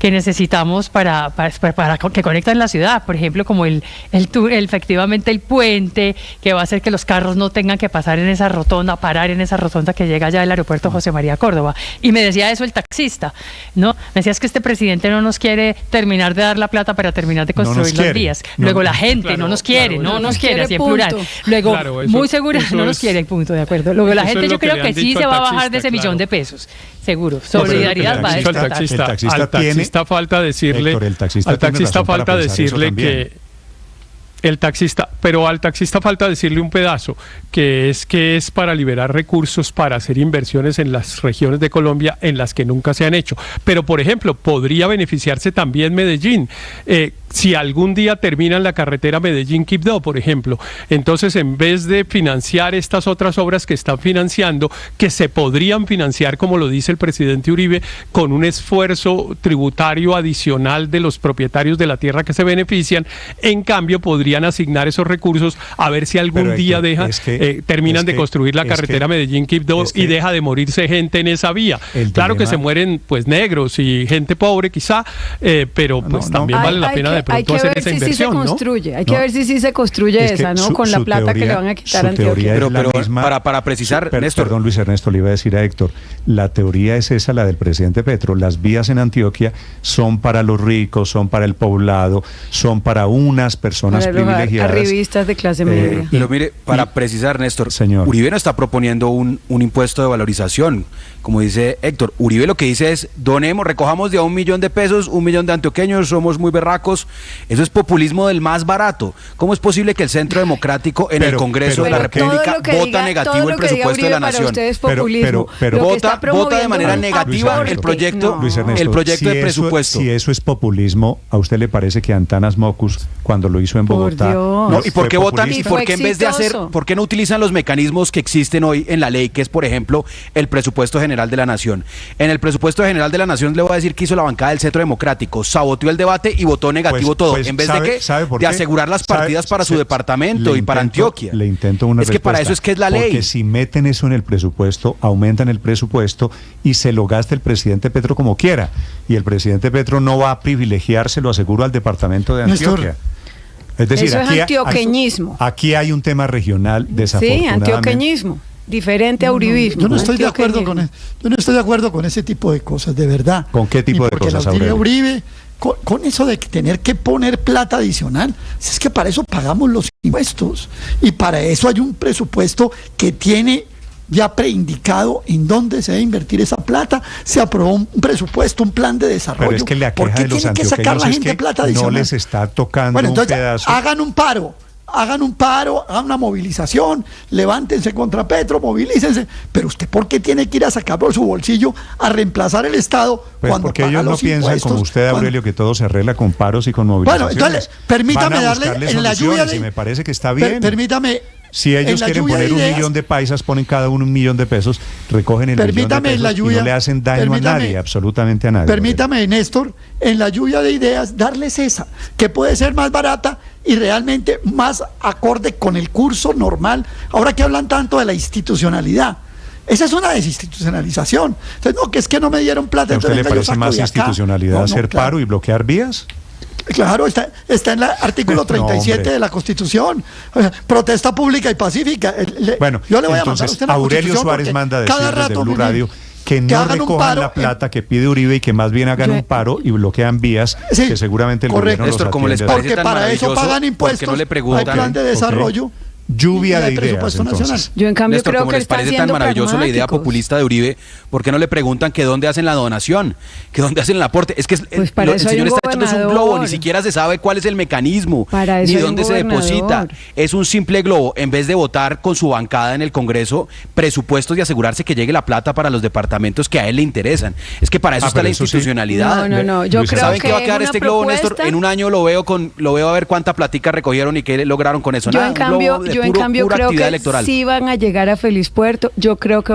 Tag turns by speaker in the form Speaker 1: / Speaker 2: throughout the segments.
Speaker 1: que necesitamos para que conectan la ciudad, por ejemplo, como efectivamente el puente, que va a hacer que los carros no tengan que pasar en esa rotonda, parar en esa rotonda que llega ya del aeropuerto José María Córdoba. Y me decía eso el taxista, ¿no? Me decía, es que este presidente no nos quiere terminar de dar la plata para terminar de construir las vías. Luego la gente no nos quiere, así en plural. Luego, muy segura, no nos quiere, punto, de acuerdo. Luego la gente yo creo que sí se va a bajar de ese millón de pesos, seguro. Solidaridad va a estar.
Speaker 2: Al taxista falta decirle, que al taxista falta decirle un pedazo, que es para liberar recursos para hacer inversiones en las regiones de Colombia en las que nunca se han hecho. Pero, por ejemplo, podría beneficiarse también Medellín. Si algún día terminan la carretera Medellín-Quibdó, por ejemplo, entonces en vez de financiar estas otras obras que están financiando, que se podrían financiar, como lo dice el presidente Uribe, con un esfuerzo tributario adicional de los propietarios de la tierra que se benefician, en cambio podrían asignar esos recursos a ver si algún día terminan de construir la carretera Medellín-Quibdó y deja de morirse gente en esa vía. Claro que se mueren pues negros y gente pobre quizá, pero pues también vale la pena de pronto hacer esa inversión, ¿no?
Speaker 3: Hay que ver si sí se construye esa, ¿no? Con la plata que le van a quitar a Antioquia.
Speaker 4: Pero para precisar, Néstor.
Speaker 5: Perdón, Luis Ernesto, le iba a decir a Héctor, la teoría es esa, la del presidente Petro. Las vías en Antioquia son para los ricos, son para el poblado, son para unas personas privilegiadas.
Speaker 3: Arribistas de clase media.
Speaker 4: Pero mire, para precisar, Néstor,
Speaker 5: señor,
Speaker 4: Uribe no está proponiendo un impuesto de valorización, como dice Héctor. Uribe lo que dice es, recojamos de a $1 millón de pesos, 1 millón de antioqueños, somos muy berracos. Eso es populismo del más barato. ¿Cómo es posible que el Centro Democrático en el Congreso de la República vota negativo el presupuesto de la Nación? Vota de manera negativa el proyecto de presupuesto.
Speaker 5: Si eso es populismo, ¿a usted le parece que Antanas Mocus, cuando lo hizo en Bogotá,
Speaker 4: ¿y por qué votan? ¿Y por qué en vez de por qué no utilizan los mecanismos que existen hoy en la ley, que es, por ejemplo, el presupuesto general de la Nación? En el presupuesto general de la Nación le voy a decir que hizo la bancada del Centro Democrático, saboteó el debate y votó negativo todo, en vez de asegurar las partidas para su departamento y para Antioquia.
Speaker 5: Le intento una respuesta.
Speaker 4: Que para eso es que es la ley.
Speaker 5: Porque si meten eso en el presupuesto, aumentan el presupuesto y se lo gasta el presidente Petro como quiera. Y el presidente Petro no va a privilegiarse, lo aseguro, al departamento de Antioquia. Es decir,
Speaker 3: eso es antioqueñismo.
Speaker 5: Aquí hay un tema regional, desafortunadamente.
Speaker 3: Sí, antioqueñismo. Diferente a uribismo.
Speaker 6: Yo no estoy de acuerdo con ese tipo de cosas, de verdad.
Speaker 5: ¿Con qué tipo de cosas, Aurelio?
Speaker 6: Uribe, con eso de tener que poner plata adicional, es que para eso pagamos los impuestos y para eso hay un presupuesto que tiene ya preindicado en dónde se debe invertir esa plata. Se aprobó un presupuesto, un plan de desarrollo.
Speaker 5: Pero es que la queja de los antioqueños es que no les está tocando un pedazo.
Speaker 6: Hagan un paro, hagan una movilización, levántense contra Petro, movilícense, pero usted ¿por qué tiene que ir a sacar por su bolsillo a reemplazar el Estado cuando
Speaker 5: porque
Speaker 6: paga
Speaker 5: ellos no
Speaker 6: los
Speaker 5: piensan
Speaker 6: impuestos?
Speaker 5: Como usted, Aurelio, que todo se arregla con paros y con movilizaciones.
Speaker 6: Bueno, entonces, permítame darle en la lluvia
Speaker 5: y me parece que está bien.
Speaker 6: Permítame.
Speaker 5: Si ellos quieren poner 1 millón de paisas, ponen cada uno $1 millón de pesos, recogen el millón de pesos y no le hacen daño a nadie, absolutamente a nadie.
Speaker 6: Permítame, Néstor, en la lluvia de ideas, darles esa, que puede ser más barata y realmente más acorde con el curso normal. Ahora que hablan tanto de la institucionalidad, esa es una desinstitucionalización. Entonces, no, que es que no me dieron plata.
Speaker 5: ¿A usted le parece más institucionalidad hacer paro y bloquear vías?
Speaker 6: Claro, está en el artículo 37 de la Constitución. O sea, protesta pública y pacífica.
Speaker 5: Bueno,
Speaker 6: yo le voy a mandar a usted la
Speaker 5: Aurelio Suárez manda decir desde Blue Radio que no recojan la plata que pide Uribe y que más bien hagan un paro y bloquean vías que seguramente el gobierno los atiende.
Speaker 4: Como les parece
Speaker 6: porque
Speaker 4: tan
Speaker 6: para eso pagan impuestos,
Speaker 4: no le preguntan,
Speaker 6: hay plan de desarrollo.
Speaker 5: Lluvia de ideas,
Speaker 6: entonces.
Speaker 3: Yo en cambio
Speaker 4: Néstor,
Speaker 3: creo
Speaker 4: como
Speaker 3: que
Speaker 4: les parece tan maravilloso la idea populista de Uribe, ¿por qué no le preguntan que dónde hacen la donación? ¿Que dónde hacen el aporte? Es que
Speaker 3: pues
Speaker 4: el señor está echando un globo, ni siquiera se sabe cuál es el mecanismo, ni dónde se deposita. Es un simple globo. En vez de votar con su bancada en el Congreso presupuestos y asegurarse que llegue la plata para los departamentos que a él le interesan. Es que para eso está la institucionalidad.
Speaker 3: No. Yo creo
Speaker 4: ¿Saben
Speaker 3: que
Speaker 4: qué va a quedar este globo, Néstor? En un año lo veo a ver cuánta platica recogieron y qué lograron con eso.
Speaker 3: Yo en cambio creo que
Speaker 4: electoral.
Speaker 3: Sí van a llegar a Feliz Puerto, yo creo que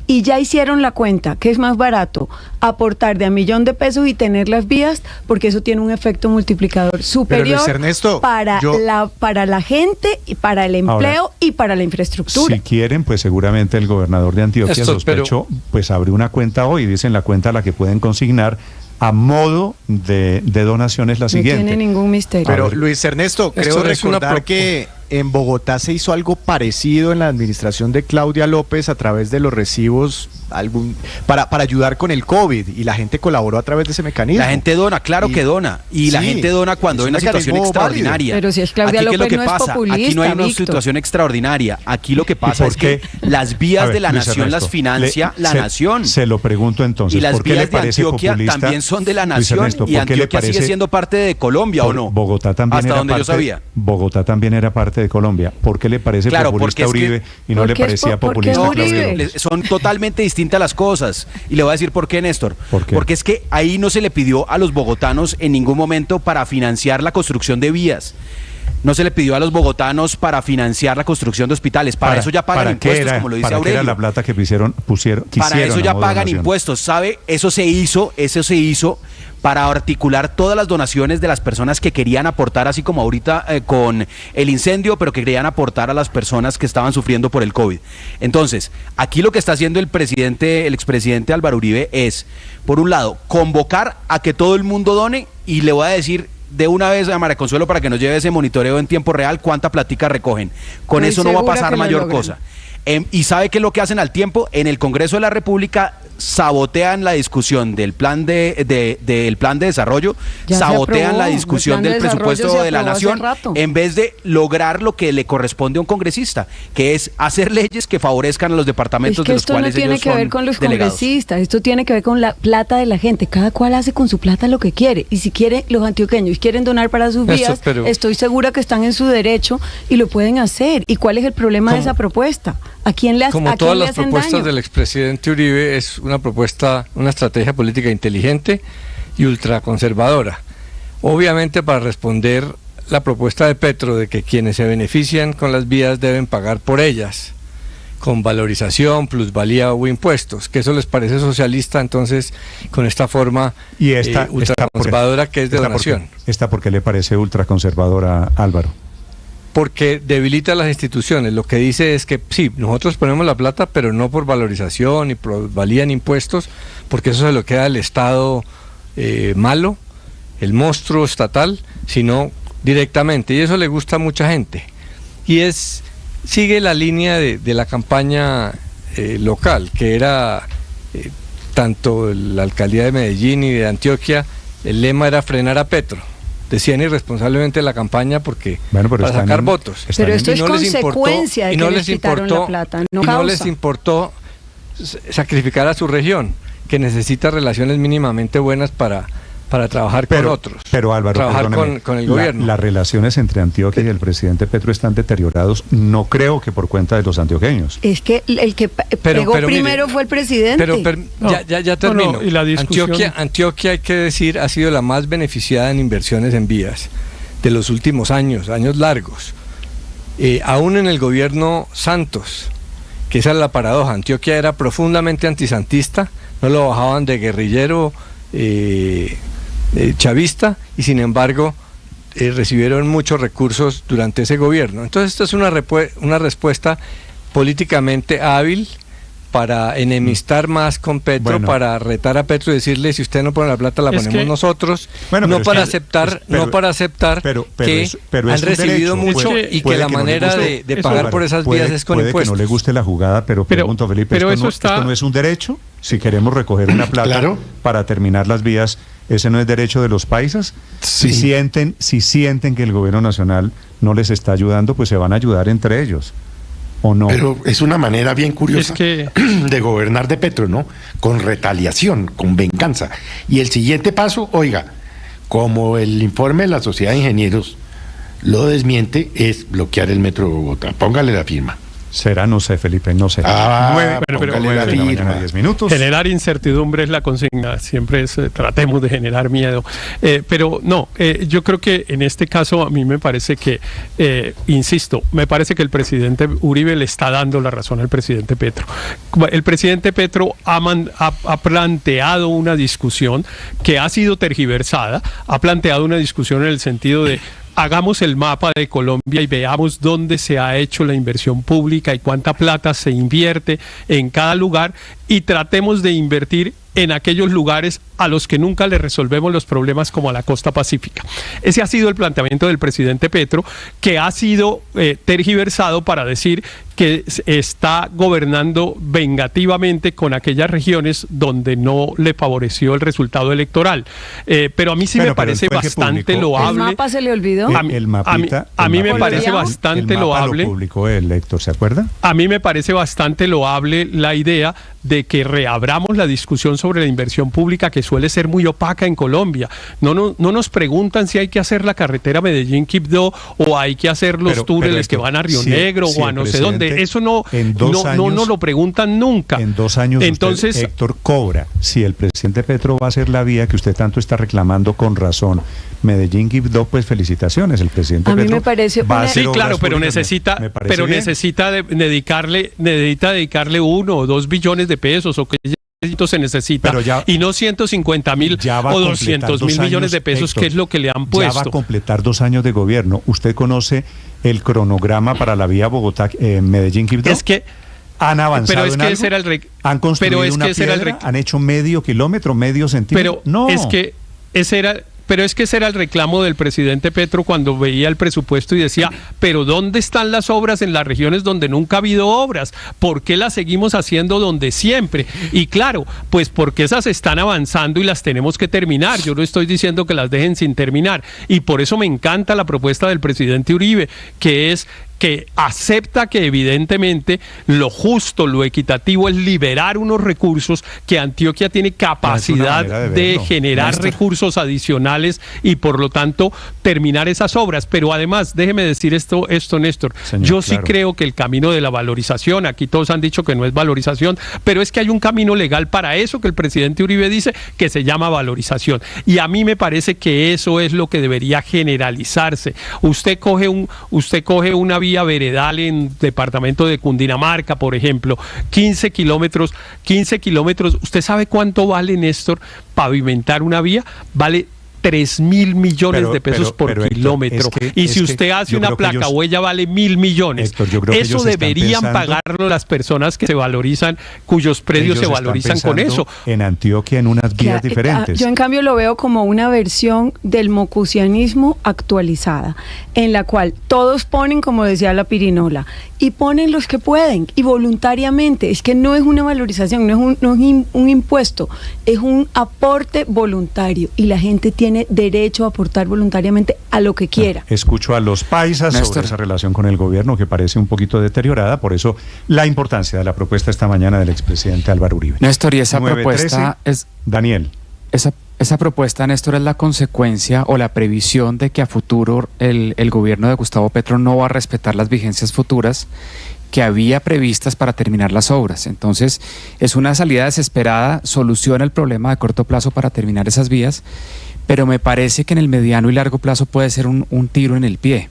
Speaker 3: y ya hicieron la cuenta, que es más barato aportar de a $1 millón de pesos y tener las vías, porque eso tiene un efecto multiplicador superior para la gente, y para el empleo y para la infraestructura.
Speaker 5: Si quieren, pues seguramente el gobernador de Antioquia, sospecho, pues abrió una cuenta hoy, dicen la cuenta a la que pueden consignar a modo de donación es la siguiente.
Speaker 3: No tiene ningún misterio.
Speaker 7: Pero Luis Ernesto, creo recordar que en Bogotá se hizo algo parecido en la administración de Claudia López a través de los recibos para ayudar con el COVID, y la gente colaboró a través de ese mecanismo.
Speaker 4: La gente dona, claro que dona, y la gente dona cuando hay una situación extraordinaria.
Speaker 3: Pero si es Claudia López,
Speaker 4: ¿qué es lo que
Speaker 3: no
Speaker 4: pasa?
Speaker 3: es populista,
Speaker 4: Aquí no hay una
Speaker 3: Víctor.
Speaker 4: situación extraordinaria. Aquí lo que pasa es que las vías de la
Speaker 5: Luis
Speaker 4: nación
Speaker 5: Ernesto,
Speaker 4: las financia la nación.
Speaker 5: Se lo pregunto entonces,
Speaker 4: Y las
Speaker 5: ¿por qué le
Speaker 4: vías de
Speaker 5: parece
Speaker 4: Antioquia
Speaker 5: populista?
Speaker 4: también son de la
Speaker 5: Luis
Speaker 4: nación,
Speaker 5: Ernesto,
Speaker 4: y
Speaker 5: ¿por qué le
Speaker 4: Antioquia sigue
Speaker 5: parece-
Speaker 4: siendo parte de Colombia, ¿o no?
Speaker 5: Bogotá también
Speaker 4: Hasta
Speaker 5: era
Speaker 4: donde yo
Speaker 5: parte,
Speaker 4: sabía.
Speaker 5: Bogotá también era parte de Colombia. ¿Por qué le parece
Speaker 4: Claro,
Speaker 5: populista
Speaker 4: porque es que-
Speaker 5: Uribe y no le
Speaker 3: porque es
Speaker 5: parecía
Speaker 3: porque es
Speaker 5: populista
Speaker 4: No,
Speaker 5: Claudia
Speaker 3: Uribe.
Speaker 5: López?
Speaker 4: son totalmente distintas las cosas. Y le voy a decir por qué, Néstor.
Speaker 5: ¿Por qué?
Speaker 4: Porque es que ahí no se le pidió a los bogotanos en ningún momento para financiar la construcción de vías. No se le pidió a los bogotanos para financiar la construcción de hospitales. Para eso ya pagan
Speaker 5: ¿para qué
Speaker 4: impuestos,
Speaker 5: era,
Speaker 4: como lo dice
Speaker 5: para qué
Speaker 4: Aurelio.
Speaker 5: era la plata que quisieron
Speaker 4: Para eso ya
Speaker 5: a modo
Speaker 4: pagan
Speaker 5: donación?
Speaker 4: impuestos, ¿sabe? Eso se hizo para articular todas las donaciones de las personas que querían aportar, así como ahorita con el incendio, pero que querían aportar a las personas que estaban sufriendo por el COVID. Entonces, aquí lo que está haciendo el expresidente Álvaro Uribe es, por un lado, convocar a que todo el mundo done, y le voy a decir de una vez a María Consuelo, para que nos lleve ese monitoreo en tiempo real, cuánta platica recogen. Con
Speaker 3: Muy
Speaker 4: eso no va a
Speaker 3: segura
Speaker 4: pasar
Speaker 3: que lo
Speaker 4: mayor
Speaker 3: logren.
Speaker 4: cosa. ¿Y sabe qué es lo que hacen al tiempo? En el Congreso de la República sabotean la discusión del plan del plan de desarrollo,
Speaker 3: Ya se
Speaker 4: sabotean
Speaker 3: aprobó.
Speaker 4: la
Speaker 3: El
Speaker 4: discusión
Speaker 3: plan de
Speaker 4: del
Speaker 3: desarrollo
Speaker 4: presupuesto
Speaker 3: se
Speaker 4: de la
Speaker 3: aprobó hace
Speaker 4: nación,
Speaker 3: rato.
Speaker 4: en vez de lograr lo que le corresponde a un congresista, que es hacer leyes que favorezcan a los departamentos
Speaker 3: Es que
Speaker 4: de los
Speaker 3: esto no
Speaker 4: cuales
Speaker 3: tiene
Speaker 4: ellos
Speaker 3: que ver
Speaker 4: son
Speaker 3: con los
Speaker 4: delegados.
Speaker 3: congresistas, esto tiene que ver con la plata de la gente. Cada cual hace con su plata lo que quiere. Y si quiere, los antioqueños quieren donar para sus vías, estoy segura que están en su derecho y lo pueden hacer. ¿Y cuál es el problema de esa propuesta? ¿A quién le hacen daño?
Speaker 8: Como todas las propuestas del expresidente Uribe, es una estrategia política inteligente y ultraconservadora. Obviamente, para responder la propuesta de Petro de que quienes se benefician con las vías deben pagar por ellas, con valorización, plusvalía o impuestos, que eso les parece socialista, entonces con esta forma
Speaker 5: Y esta
Speaker 8: ultraconservadora que es de donación.
Speaker 5: ¿Esta por qué le parece ultraconservadora, Álvaro?
Speaker 8: Porque debilita las instituciones. Lo que dice es que sí, nosotros ponemos la plata, pero no por valorización y plusvalía en impuestos, porque eso se lo queda al Estado malo, el monstruo estatal, sino directamente. Y eso le gusta a mucha gente. Y sigue la línea de la campaña local, que era tanto la alcaldía de Medellín y de Antioquia, el lema era frenar a Petro. Decían irresponsablemente la campaña porque para sacar votos.
Speaker 3: Pero esto es
Speaker 8: no les
Speaker 3: consecuencia de que les quitaron la plata, no causa.
Speaker 8: No les importó sacrificar a su región, que necesita relaciones mínimamente buenas para trabajar con otros.
Speaker 5: Pero Álvaro,
Speaker 8: trabajar con el gobierno.
Speaker 5: Las relaciones entre Antioquia y el presidente Petro están deteriorados, no creo que por cuenta de los antioqueños.
Speaker 3: Es que el que pegó primero
Speaker 8: mire,
Speaker 3: fue el presidente.
Speaker 8: Ya termino.
Speaker 2: No, y la discusión...
Speaker 8: Antioquia, hay que decir, ha sido la más beneficiada en inversiones en vías de los últimos años largos. Aún en el gobierno Santos, que esa es la paradoja, Antioquia era profundamente antisantista, no lo bajaban de guerrillero chavista, y sin embargo recibieron muchos recursos durante ese gobierno. Entonces esta es una respuesta políticamente hábil para enemistar más con Petro, para retar a Petro y decirle: si usted no pone la plata, la ponemos nosotros, no para aceptar que han recibido mucho y que la manera de pagar por esas vías es con impuestos.
Speaker 5: Que no le guste la jugada, pero pregunto, Felipe, ¿esto no es un derecho? Si queremos recoger una plata para terminar las vías, ¿ese no es derecho de los paisas? Sí. Si sienten que el gobierno nacional no les está ayudando, pues se van a ayudar entre ellos. ¿O no?
Speaker 9: Pero es una manera bien curiosa de gobernar de Petro, ¿no? Con retaliación, con venganza. Y el siguiente paso, oiga, como el informe de la Sociedad de Ingenieros lo desmiente, es bloquear el metro de Bogotá. Póngale la firma.
Speaker 5: Será, no sé, Felipe, no sé.
Speaker 9: 9
Speaker 5: de la mañana, 10 minutos.
Speaker 2: Generar incertidumbre es la consigna, siempre tratemos de generar miedo. Pero no, yo creo que en este caso a mí me parece que, insisto, me parece que el presidente Uribe le está dando la razón al presidente Petro. El presidente Petro ha planteado una discusión que ha sido tergiversada, ha planteado una discusión en el sentido de: hagamos el mapa de Colombia y veamos dónde se ha hecho la inversión pública y cuánta plata se invierte en cada lugar, y tratemos de invertir en aquellos lugares a los que nunca le resolvemos los problemas, como a la costa pacífica. Ese ha sido el planteamiento del presidente Petro, que ha sido tergiversado para decir que está gobernando vengativamente con aquellas regiones donde no le favoreció el resultado electoral. Pero a mí sí me parece bastante loable.
Speaker 3: ¿El mapa se le olvidó?
Speaker 2: A mí me parece bastante loable.
Speaker 5: Lo publicó el Héctor, ¿se acuerda?
Speaker 2: A mí me parece bastante loable la idea de que reabramos la discusión sobre la inversión pública, que suele ser muy opaca en Colombia. No nos preguntan si hay que hacer la carretera Medellín-Quibdó o hay que hacer los túneles que van a Río Negro o a no sé dónde. Eso no lo preguntan nunca.
Speaker 5: En 2 años
Speaker 2: entonces
Speaker 5: usted, Héctor, cobra. Si el presidente Petro va a hacer la vía que usted tanto está reclamando con razón, Medellín-Quibdó, pues felicitaciones. El presidente Petro
Speaker 3: me parece
Speaker 2: sí, claro, pero necesita dedicarle 1 o 2 billones de pesos o que se necesita, y no 150.000 o 200.000 millones de pesos, Héctor, que es lo que le han puesto.
Speaker 5: Ya va a completar 2 años de gobierno. ¿Usted conoce el cronograma para la vía Bogotá-Medellín-Quibdó?
Speaker 2: Es que
Speaker 5: han avanzado,
Speaker 2: pero es que ese era
Speaker 5: han construido una piedra, han hecho medio kilómetro, medio centímetro.
Speaker 2: Pero es que ese era el reclamo del presidente Petro cuando veía el presupuesto y decía, pero ¿dónde están las obras en las regiones donde nunca ha habido obras? ¿Por qué las seguimos haciendo donde siempre? Y claro, pues porque esas están avanzando y las tenemos que terminar. Yo no estoy diciendo que las dejen sin terminar. Y por eso me encanta la propuesta del presidente Uribe, que es que acepta que evidentemente lo justo, lo equitativo es liberar unos recursos, que Antioquia tiene capacidad de generar recursos adicionales y por lo tanto terminar esas obras. Pero además, déjeme decir esto Néstor, señor, yo sí creo que el camino de la valorización, aquí todos han dicho que no es valorización, pero es que hay un camino legal para eso que el presidente Uribe dice que se llama valorización. Y a mí me parece que eso es lo que debería generalizarse. Usted coge una vía veredal en departamento de Cundinamarca, por ejemplo, 15 kilómetros, ¿usted sabe cuánto vale, Néstor, pavimentar una vía? Vale 3.000 millones de pesos por kilómetro. Y si usted hace una placa huella vale 1.000 millones.
Speaker 5: Héctor,
Speaker 2: eso deberían pagarlo las personas que se valorizan, cuyos predios se valorizan con eso.
Speaker 5: En Antioquia en unas vías diferentes.
Speaker 3: Yo en cambio lo veo como una versión del mocusianismo actualizada, en la cual todos ponen, como decía la pirinola, y ponen los que pueden, y voluntariamente. Es que no es una valorización, no es un impuesto, es un aporte voluntario, y la gente tiene derecho a aportar voluntariamente a lo que quiera.
Speaker 5: Escucho a los paisas sobre esa relación con el gobierno que parece un poquito deteriorada, por eso la importancia de la propuesta esta mañana del expresidente Álvaro Uribe.
Speaker 10: Néstor, y esa propuesta es...
Speaker 5: Daniel.
Speaker 10: Esa propuesta, Néstor, es la consecuencia o la previsión de que a futuro el gobierno de Gustavo Petro no va a respetar las vigencias futuras que había previstas para terminar las obras. Entonces, es una salida desesperada, soluciona el problema de corto plazo para terminar esas vías, pero me parece que en el mediano y largo plazo puede ser un tiro en el pie.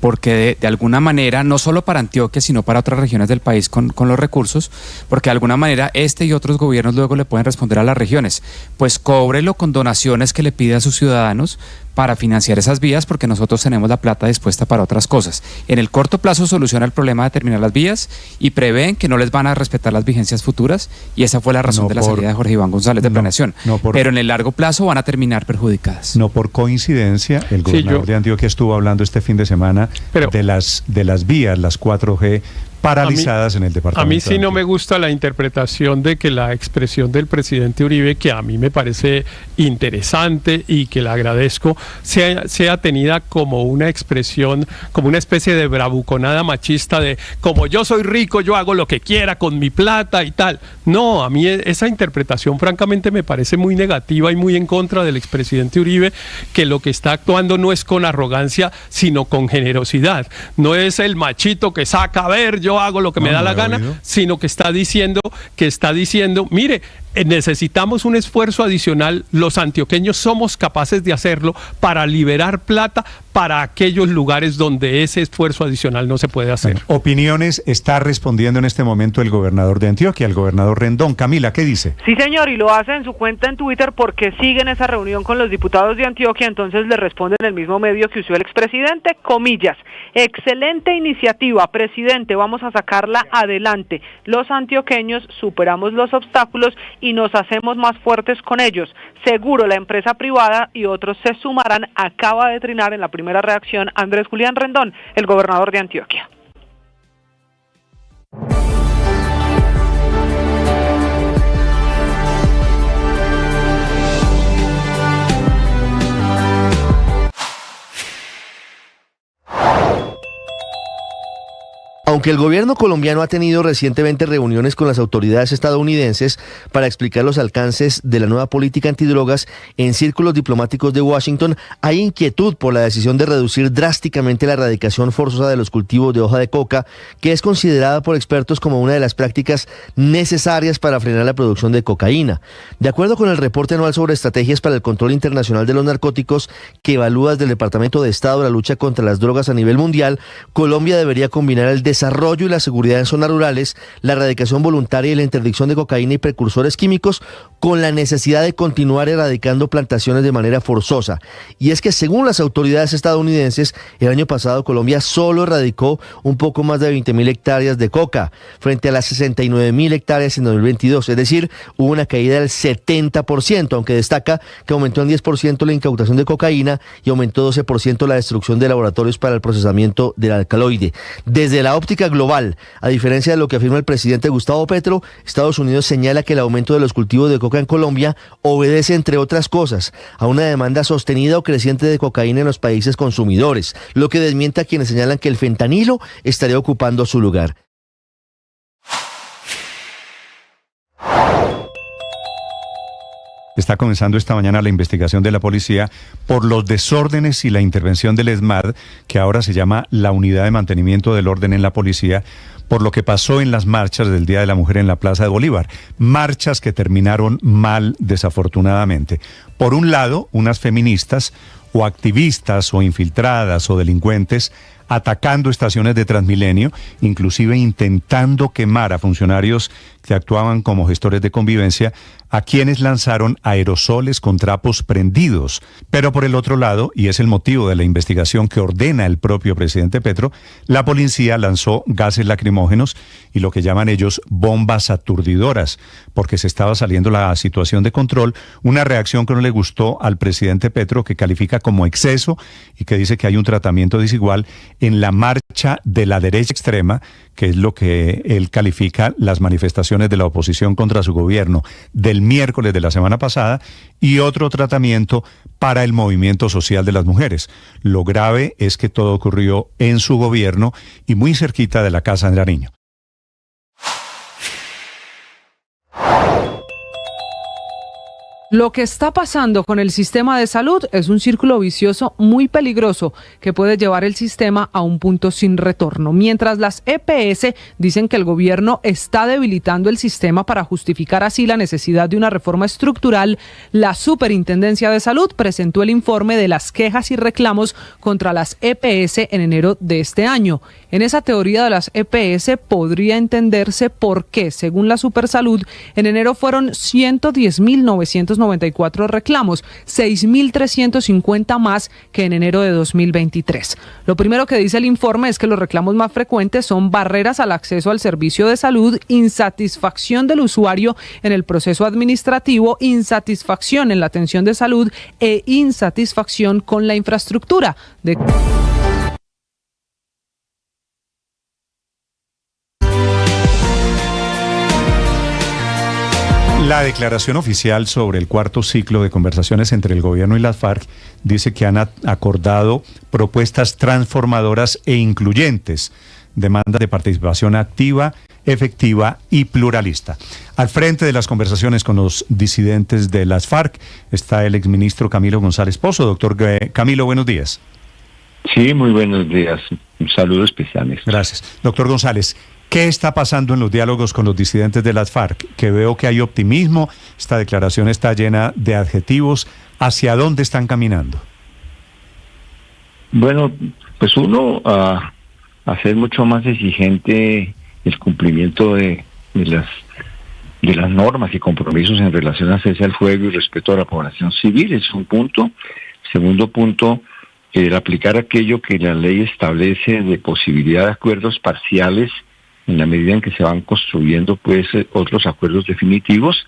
Speaker 10: Porque de alguna manera, no solo para Antioquia, sino para otras regiones del país con los recursos, porque de alguna manera este y otros gobiernos luego le pueden responder a las regiones, pues cóbrelo con donaciones que le pide a sus ciudadanos para financiar esas vías, porque nosotros tenemos la plata dispuesta para otras cosas. En el corto plazo soluciona el problema de terminar las vías y prevén que no les van a respetar las vigencias futuras, y esa fue la razón de la salida de Jorge Iván González de Planeación. Pero en el largo plazo van a terminar perjudicadas.
Speaker 5: No por coincidencia, el gobernador de Antioquia estuvo hablando este fin de semana de las vías, las 4G, paralizadas en el departamento.
Speaker 2: A mí sí no me gusta la interpretación de que la expresión del presidente Uribe, que a mí me parece interesante y que le agradezco, sea tenida como una expresión, como una especie de bravuconada machista de como yo soy rico, yo hago lo que quiera con mi plata y tal. No, a mí esa interpretación francamente me parece muy negativa y muy en contra del expresidente Uribe, que lo que está actuando no es con arrogancia, sino con generosidad. No es el machito que saca, a ver, yo hago lo que me da la gana, sino que está diciendo, mire, necesitamos un esfuerzo adicional, los antioqueños somos capaces de hacerlo para liberar plata para aquellos lugares donde ese esfuerzo adicional no se puede hacer.
Speaker 5: Bueno, opiniones, está respondiendo en este momento el gobernador de Antioquia, el gobernador Rendón. Camila, ¿qué dice?
Speaker 11: Sí, señor, y lo hace en su cuenta en Twitter porque sigue en esa reunión con los diputados de Antioquia, entonces le responde en el mismo medio que usó el expresidente, comillas, excelente iniciativa, presidente, vamos a sacarla adelante. Los antioqueños superamos los obstáculos y y nos hacemos más fuertes con ellos. Seguro la empresa privada y otros se sumarán, acaba de trinar en la primera reacción Andrés Julián Rendón, el gobernador de Antioquia.
Speaker 12: Aunque el gobierno colombiano ha tenido recientemente reuniones con las autoridades estadounidenses para explicar los alcances de la nueva política antidrogas, en círculos diplomáticos de Washington hay inquietud por la decisión de reducir drásticamente la erradicación forzosa de los cultivos de hoja de coca, que es considerada por expertos como una de las prácticas necesarias para frenar la producción de cocaína. De acuerdo con el reporte anual sobre estrategias para el control internacional de los narcóticos, que evalúa desde el Departamento de Estado la lucha contra las drogas a nivel mundial, Colombia debería combinar el desarrollo y la seguridad en zonas rurales, la erradicación voluntaria y la interdicción de cocaína y precursores químicos con la necesidad de continuar erradicando plantaciones de manera forzosa. Y es que según las autoridades estadounidenses, el año pasado Colombia solo erradicó un poco más de 20.000 hectáreas de coca, frente a las 69.000 hectáreas en 2022, es decir, hubo una caída del 70%, aunque destaca que aumentó en 10% la incautación de cocaína y aumentó 12% la destrucción de laboratorios para el procesamiento del alcaloide. Desde la óptica global, a diferencia de lo que afirma el presidente Gustavo Petro, Estados Unidos señala que el aumento de los cultivos de coca en Colombia obedece, entre otras cosas, a una demanda sostenida o creciente de cocaína en los países consumidores, lo que desmiente a quienes señalan que el fentanilo estaría ocupando su lugar.
Speaker 5: Está comenzando esta mañana la investigación de la policía por los desórdenes y la intervención del ESMAD, que ahora se llama la Unidad de Mantenimiento del Orden en la Policía, por lo que pasó en las marchas del Día de la Mujer en la Plaza de Bolívar. Marchas que terminaron mal, desafortunadamente. Por un lado, unas feministas o activistas o infiltradas o delincuentes atacando estaciones de Transmilenio, inclusive intentando quemar a funcionarios que actuaban como gestores de convivencia, a quienes lanzaron aerosoles con trapos prendidos. Pero por el otro lado, y es el motivo de la investigación que ordena el propio presidente Petro, la policía lanzó gases lacrimógenos y lo que llaman ellos bombas aturdidoras, porque se estaba saliendo la situación de control, una reacción que no le gustó al presidente Petro, que califica como exceso y que dice que hay un tratamiento desigual en la marcha de la derecha extrema, que es lo que él califica las manifestaciones de la oposición contra su gobierno del miércoles de la semana pasada, y otro tratamiento para el movimiento social de las mujeres. Lo grave es que todo ocurrió en su gobierno y muy cerquita de la Casa de Nariño.
Speaker 13: Lo que está pasando con el sistema de salud es un círculo vicioso muy peligroso que puede llevar el sistema a un punto sin retorno. Mientras las EPS dicen que el gobierno está debilitando el sistema para justificar así la necesidad de una reforma estructural, la Superintendencia de Salud presentó el informe de las quejas y reclamos contra las EPS en enero de este año. En esa teoría de las EPS podría entenderse por qué, según la Supersalud, en enero fueron 110.994 reclamos, 6.350 más que en enero de 2023. Lo primero que dice el informe es que los reclamos más frecuentes son barreras al acceso al servicio de salud, insatisfacción del usuario en el proceso administrativo, insatisfacción en la atención de salud e insatisfacción con la infraestructura.
Speaker 5: La declaración oficial sobre el cuarto ciclo de conversaciones entre el gobierno y las FARC dice que han acordado propuestas transformadoras e incluyentes, demandas de participación activa, efectiva y pluralista. Al frente de las conversaciones con los disidentes de las FARC está el exministro Camilo González Pozo. Doctor Camilo, buenos días.
Speaker 14: Sí, muy buenos días. Un saludo especial.
Speaker 5: Gracias. Doctor González, ¿qué está pasando en los diálogos con los disidentes de las FARC? Que veo que hay optimismo, esta declaración está llena de adjetivos. ¿Hacia dónde están caminando?
Speaker 14: Bueno, pues uno a hacer mucho más exigente el cumplimiento de las normas y compromisos en relación a cese al fuego y respeto a la población civil, es un punto. Segundo punto, el aplicar aquello que la ley establece de posibilidad de acuerdos parciales en la medida en que se van construyendo pues otros acuerdos definitivos.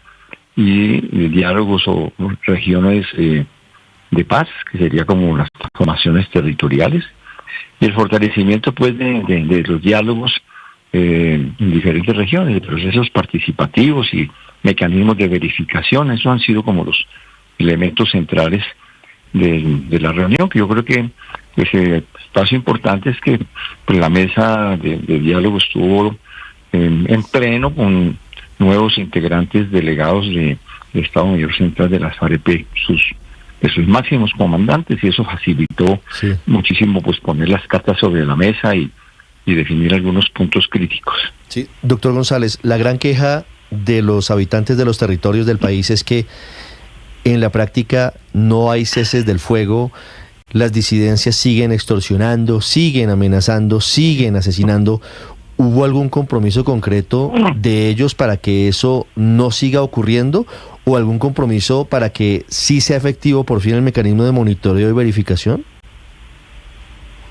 Speaker 14: y diálogos o regiones de paz, que sería como las transformaciones territoriales, y el fortalecimiento pues de los diálogos en diferentes regiones, de procesos participativos y mecanismos de verificación. Esos han sido como los elementos centrales de la reunión, que yo creo que pues, el paso importante es que pues, la mesa de diálogo estuvo en pleno con nuevos integrantes delegados de Estado Mayor Central de las FAREP, de sus máximos comandantes, y eso facilitó muchísimo pues poner las cartas sobre la mesa y definir algunos puntos críticos.
Speaker 12: Sí, doctor González, la gran queja de los habitantes de los territorios del país es que en la práctica no hay ceses del fuego, las disidencias siguen extorsionando, siguen amenazando, siguen asesinando. ¿Hubo algún compromiso concreto de ellos para que eso no siga ocurriendo o algún compromiso para que sí sea efectivo por fin el mecanismo de monitoreo y verificación?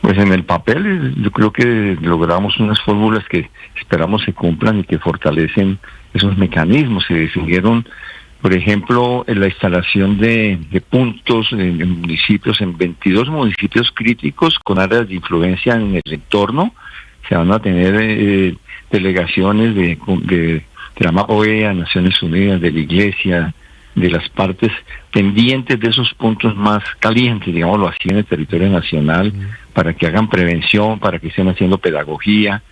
Speaker 14: Pues en el papel yo creo que logramos unas fórmulas que esperamos se cumplan y que fortalecen esos mecanismos. Se definieron, por ejemplo, en la instalación de puntos en municipios, en 22 municipios críticos con áreas de influencia en el entorno. Se van a tener delegaciones de la OEA, Naciones Unidas, de la Iglesia, de las partes pendientes de esos puntos más calientes, digámoslo así, en el territorio nacional, para que hagan prevención, para que estén haciendo pedagogía.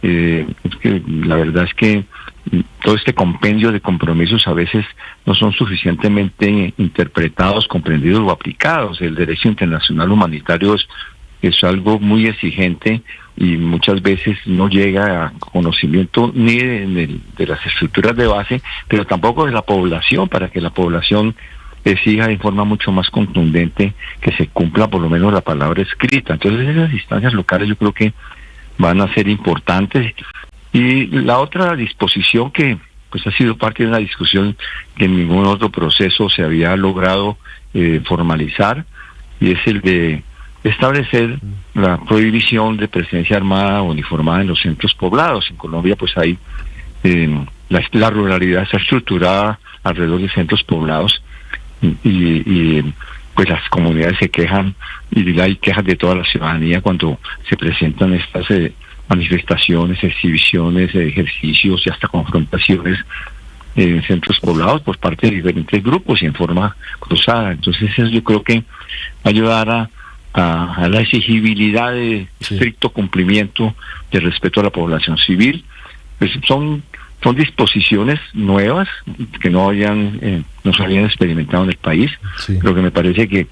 Speaker 14: Es que la verdad es que todo este compendio de compromisos a veces no son suficientemente interpretados, comprendidos o aplicados. El derecho internacional humanitario es algo muy exigente y muchas veces no llega a conocimiento ni de las estructuras de base, pero tampoco de la población, para que la población exija de forma mucho más contundente que se cumpla por lo menos la palabra escrita. Entonces esas instancias locales yo creo que van a ser importantes. Y la otra disposición que pues ha sido parte de una discusión que en ningún otro proceso se había logrado formalizar, y es el de establecer la prohibición de presencia armada o uniformada en los centros poblados. En Colombia pues hay la ruralidad está estructurada alrededor de centros poblados y pues las comunidades se quejan y hay quejas de toda la ciudadanía cuando se presentan estas manifestaciones, exhibiciones, ejercicios y hasta confrontaciones en centros poblados por parte de diferentes grupos y en forma cruzada. Entonces eso yo creo que va a ayudar a la exigibilidad de estricto cumplimiento de respeto a la población civil. Pues son disposiciones nuevas que no se habían experimentado en el país, pero que me parece que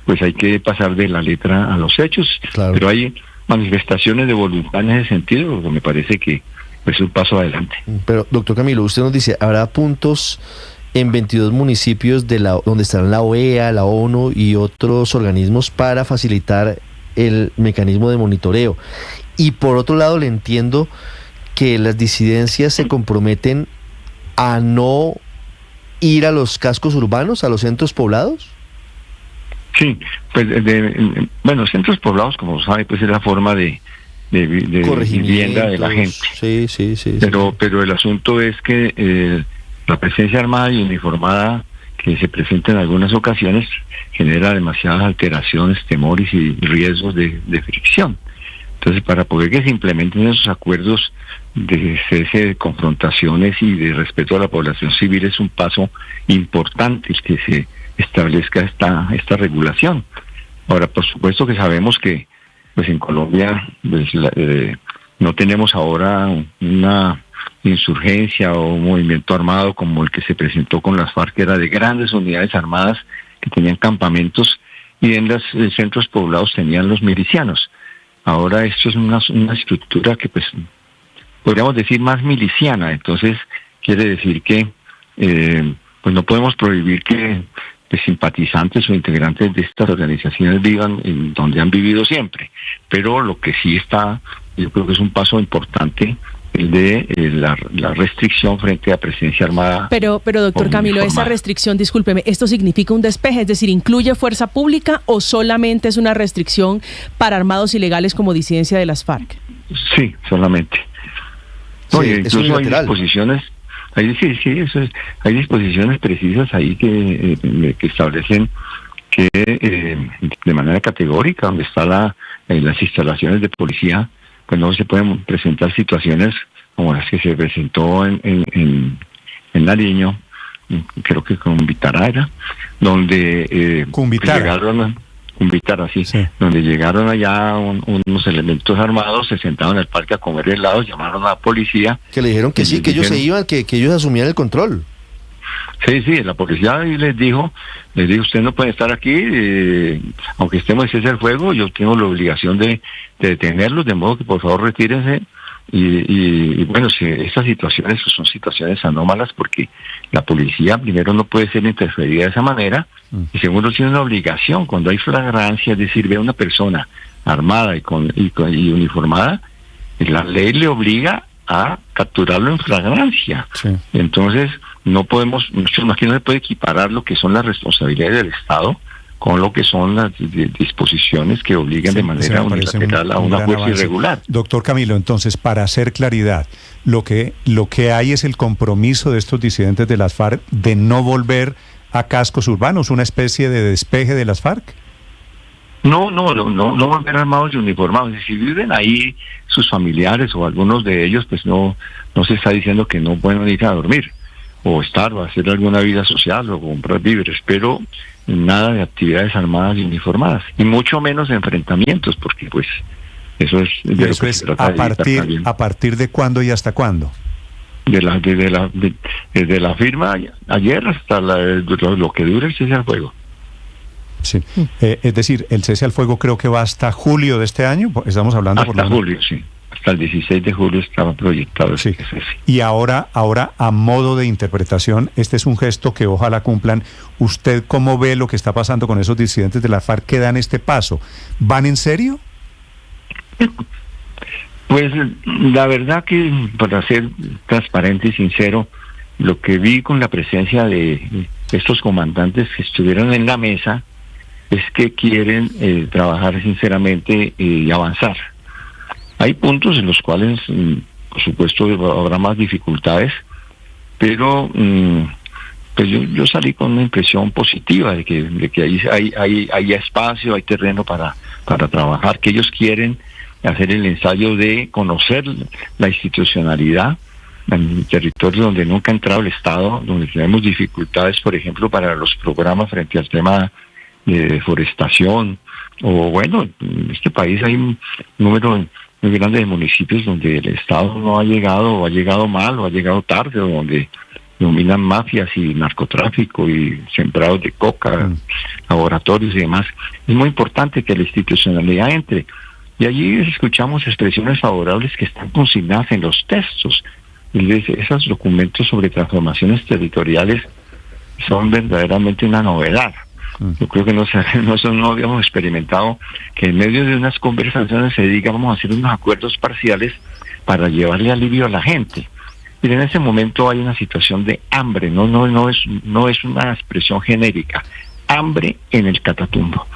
Speaker 14: pues hay que pasar de la letra a los hechos. Claro. Pero hay manifestaciones de voluntad en ese sentido, lo que me parece que es un paso adelante.
Speaker 12: Pero doctor Camilo, usted nos dice, habrá puntos en 22 municipios donde estarán la OEA, la ONU y otros organismos para facilitar el mecanismo de monitoreo. Y por otro lado, le entiendo que las disidencias se comprometen a no ir a los cascos urbanos, a los centros poblados.
Speaker 14: Sí, pues centros poblados, como sabe, pues es la forma de vivienda de la gente.
Speaker 12: Sí.
Speaker 14: Pero el asunto es que la presencia armada y uniformada que se presenta en algunas ocasiones genera demasiadas alteraciones, temores y riesgos de fricción. Entonces, para poder que se implementen esos acuerdos de cese de confrontaciones y de respeto a la población civil, es un paso importante el que se establezca esta regulación. Ahora, por supuesto que sabemos que pues en Colombia pues, no tenemos ahora una insurgencia o un movimiento armado como el que se presentó con las FARC, que era de grandes unidades armadas que tenían campamentos y en los centros poblados tenían los milicianos. Ahora esto es una estructura que pues podríamos decir más miliciana. Entonces quiere decir que pues no podemos prohibir que simpatizantes o integrantes de estas organizaciones vivan en donde han vivido siempre, pero lo que sí está, yo creo que es un paso importante, el de la restricción frente a presencia armada.
Speaker 15: Pero doctor Camilo, esa restricción, discúlpeme, ¿esto significa un despeje? Es decir, ¿incluye fuerza pública o solamente es una restricción para armados ilegales como disidencia de las FARC?
Speaker 14: Sí, solamente. Oye, incluso hay disposiciones Ahí sí, eso es, hay disposiciones precisas ahí que establecen que de manera categórica, donde está las instalaciones de policía, pues no se pueden presentar situaciones como las que se presentó en Nariño, creo que con Vitara era, donde donde llegaron allá unos elementos armados, se sentaron en el parque a comer helados, llamaron a la policía.
Speaker 12: Que le dijeron que sí, que ellos se iban, que ellos asumían el control.
Speaker 14: Sí, la policía les dijo, usted no puede estar aquí, aunque estemos en cese al fuego, yo tengo la obligación de detenerlos, de modo que por favor retírense. Y bueno, estas situaciones son situaciones anómalas porque la policía primero no puede ser interferida de esa manera y segundo tiene una obligación cuando hay flagrancia, es decir, ve a una persona armada y uniformada, la ley le obliga a capturarlo en flagrancia. Entonces no se puede equiparar lo que son las responsabilidades del Estado con lo que son las disposiciones que obligan de manera unilateral a una fuerza irregular.
Speaker 5: Doctor Camilo, entonces, para hacer claridad, lo que hay es el compromiso de estos disidentes de las FARC de no volver a cascos urbanos, una especie de despeje de las FARC.
Speaker 14: No volver armados y uniformados. Si viven ahí sus familiares o algunos de ellos, pues no se está diciendo que no pueden ir a dormir o hacer alguna vida social o comprar víveres, pero nada de actividades armadas y uniformadas, y mucho menos enfrentamientos, porque pues eso es
Speaker 5: a partir de cuándo y hasta cuándo.
Speaker 14: Desde la firma ayer hasta lo que dure el cese al fuego.
Speaker 5: Sí, es decir, el cese al fuego creo que va hasta julio de este año, estamos hablando
Speaker 14: hasta julio, sí. Hasta el 16 de julio estaba proyectado.
Speaker 5: Sí. Y ahora, a modo de interpretación, este es un gesto que ojalá cumplan. ¿Usted cómo ve lo que está pasando con esos disidentes de la FARC que dan este paso? ¿Van en serio?
Speaker 14: Pues la verdad que, para ser transparente y sincero, lo que vi con la presencia de estos comandantes que estuvieron en la mesa es que quieren trabajar sinceramente y avanzar. Hay puntos en los cuales, por supuesto, habrá más dificultades, pero pues yo salí con una impresión positiva de que ahí hay espacio, hay terreno para trabajar, que ellos quieren hacer el ensayo de conocer la institucionalidad en territorios donde nunca ha entrado el Estado, donde tenemos dificultades, por ejemplo, para los programas frente al tema de deforestación, o bueno, en este país hay un número muy grande de municipios donde el Estado no ha llegado, o ha llegado mal, o ha llegado tarde, o donde dominan mafias y narcotráfico y sembrados de coca, laboratorios y demás. Es muy importante que la institucionalidad entre. Y allí escuchamos expresiones favorables que están consignadas en los textos. Esos documentos sobre transformaciones territoriales son verdaderamente una novedad. Yo creo que no habíamos experimentado que en medio de unas conversaciones se diga vamos a hacer unos acuerdos parciales para llevarle alivio a la gente. Y en ese momento hay una situación de hambre, no es una expresión genérica. Hambre en el Catatumbo.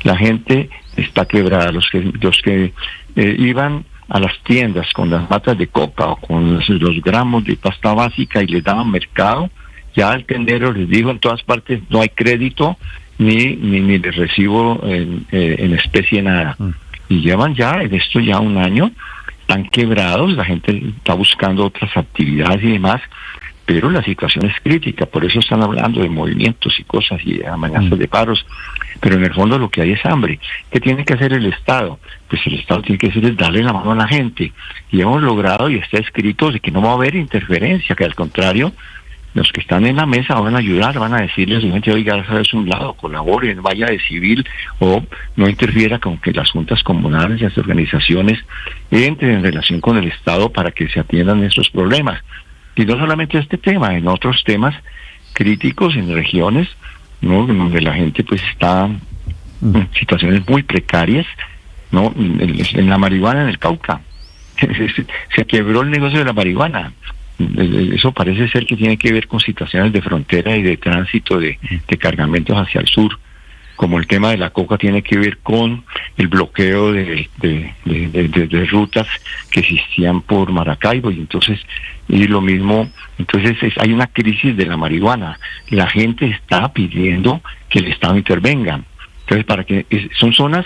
Speaker 14: La gente está quebrada. Los que iban a las tiendas con las matas de coca o con los gramos de pasta básica y les daban mercado, ya el tendero les dijo en todas partes no hay crédito ni de recibo en especie nada. Y llevan ya en esto ya un año, están quebrados, la gente está buscando otras actividades y demás, pero la situación es crítica, por eso están hablando de movimientos y cosas y amenazas de paros, pero en el fondo lo que hay es hambre. ¿Qué tiene que hacer el Estado? Pues el Estado tiene que hacer es darle la mano a la gente, y hemos logrado, y está escrito, de que no va a haber interferencia, que al contrario, los que están en la mesa van a ayudar, van a decirle a su gente, oiga, es un lado, colaboren, vaya de civil, o no interfiera con que las juntas comunales y las organizaciones entren en relación con el Estado para que se atiendan estos problemas. Y no solamente este tema, en otros temas críticos en regiones, ¿no?, donde la gente pues está en situaciones muy precarias, ¿no? En la marihuana en el Cauca se quebró el negocio de la marihuana. Eso parece ser que tiene que ver con situaciones de frontera y de tránsito de cargamentos hacia el sur, como el tema de la coca tiene que ver con el bloqueo de rutas que existían por Maracaibo, y lo mismo, hay una crisis de la marihuana. La gente está pidiendo que el Estado intervenga. Entonces, son zonas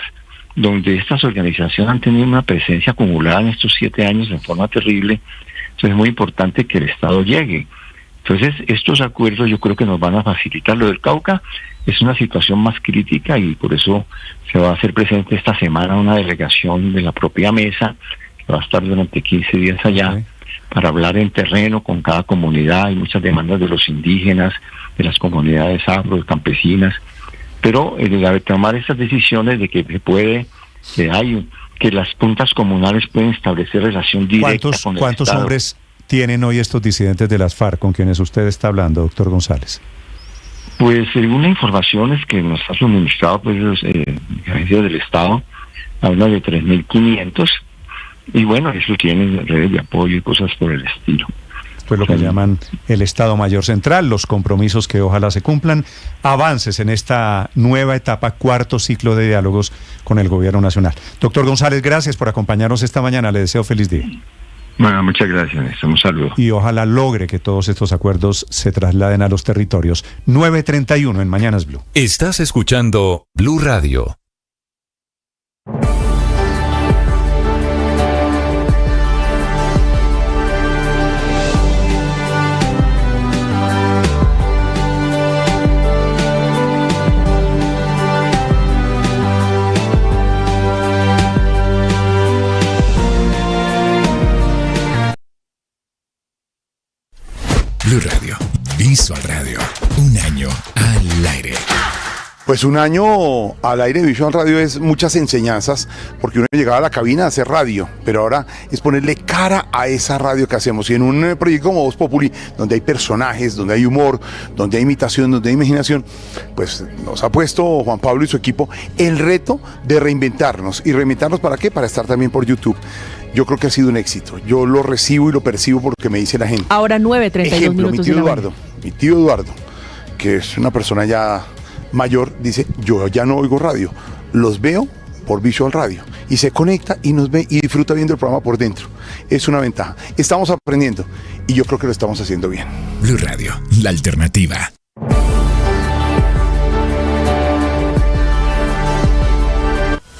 Speaker 14: donde estas organizaciones han tenido una presencia acumulada en estos 7 años en forma terrible. Entonces es muy importante que el Estado llegue. Entonces, estos acuerdos yo creo que nos van a facilitar. Lo del Cauca es una situación más crítica y por eso se va a hacer presente esta semana una delegación de la propia mesa que va a estar durante 15 días allá para hablar en terreno con cada comunidad. Hay muchas demandas de los indígenas, de las comunidades afro, campesinas, pero tomar estas decisiones de que que las juntas comunales pueden establecer relación directa con el
Speaker 5: ¿Cuántos
Speaker 14: Estado.
Speaker 5: hombres tienen hoy estos disidentes de las FARC con quienes usted está hablando, doctor González?
Speaker 14: Pues según la información es que nos ha suministrado los agencias del Estado, habla de 3.500, y bueno, eso tiene redes de apoyo y cosas por el estilo.
Speaker 5: Pues lo que llaman el Estado Mayor Central, los compromisos que ojalá se cumplan, avances en esta nueva etapa, 4º ciclo de diálogos con el Gobierno Nacional. Doctor González, gracias por acompañarnos esta mañana, le deseo feliz día.
Speaker 14: Bueno, muchas gracias, Néstor. Un saludo.
Speaker 5: Y ojalá logre que todos estos acuerdos se trasladen a los territorios. 9:31 en Mañanas Blue.
Speaker 16: Estás escuchando Blue Radio. Blue Radio, Visual Radio, un año al aire.
Speaker 17: Pues un año al aire de Visual Radio es muchas enseñanzas, porque uno llegaba a la cabina a hacer radio, pero ahora es ponerle cara a esa radio que hacemos. Y en un proyecto como Voz Populi, donde hay personajes, donde hay humor, donde hay imitación, donde hay imaginación, pues nos ha puesto Juan Pablo y su equipo el reto de reinventarnos. ¿Y reinventarnos para qué? Para estar también por YouTube. Yo creo que ha sido un éxito. Yo lo recibo y lo percibo por lo que me dice la gente.
Speaker 15: Ahora 9:32 minutos.
Speaker 17: Mi tío Eduardo, que es una persona ya mayor, dice, yo ya no oigo radio, los veo por Visual Radio. Y se conecta y nos ve y disfruta viendo el programa por dentro. Es una ventaja. Estamos aprendiendo y yo creo que lo estamos haciendo bien.
Speaker 16: Blue Radio, la alternativa.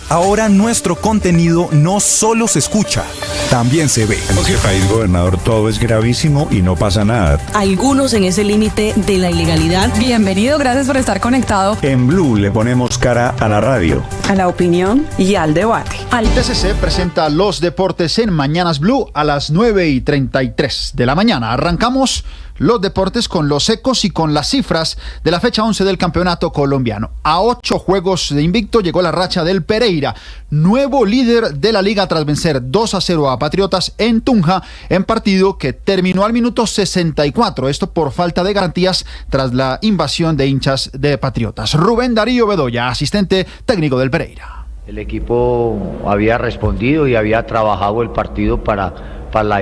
Speaker 18: Ahora nuestro contenido no solo se escucha, también se ve.
Speaker 5: En este país, gobernador, todo es gravísimo y no pasa nada.
Speaker 15: Algunos en ese límite de la ilegalidad.
Speaker 19: Bienvenido, gracias por estar conectado.
Speaker 5: En Blue le ponemos cara a la radio,
Speaker 3: a la opinión y al debate.
Speaker 20: El TCC presenta los deportes en Mañanas Blue a las 9:33 de la mañana. Arrancamos los deportes con los ecos y con las cifras de la fecha 11 del campeonato colombiano. A 8 juegos de invicto llegó la racha del Pereira, nuevo líder de la liga tras vencer 2-0 a Patriotas en Tunja, en partido que terminó al minuto 64, esto por falta de garantías tras la invasión de hinchas de Patriotas. Rubén Darío Bedoya, asistente técnico del Pereira.
Speaker 21: El equipo había respondido y había trabajado el partido para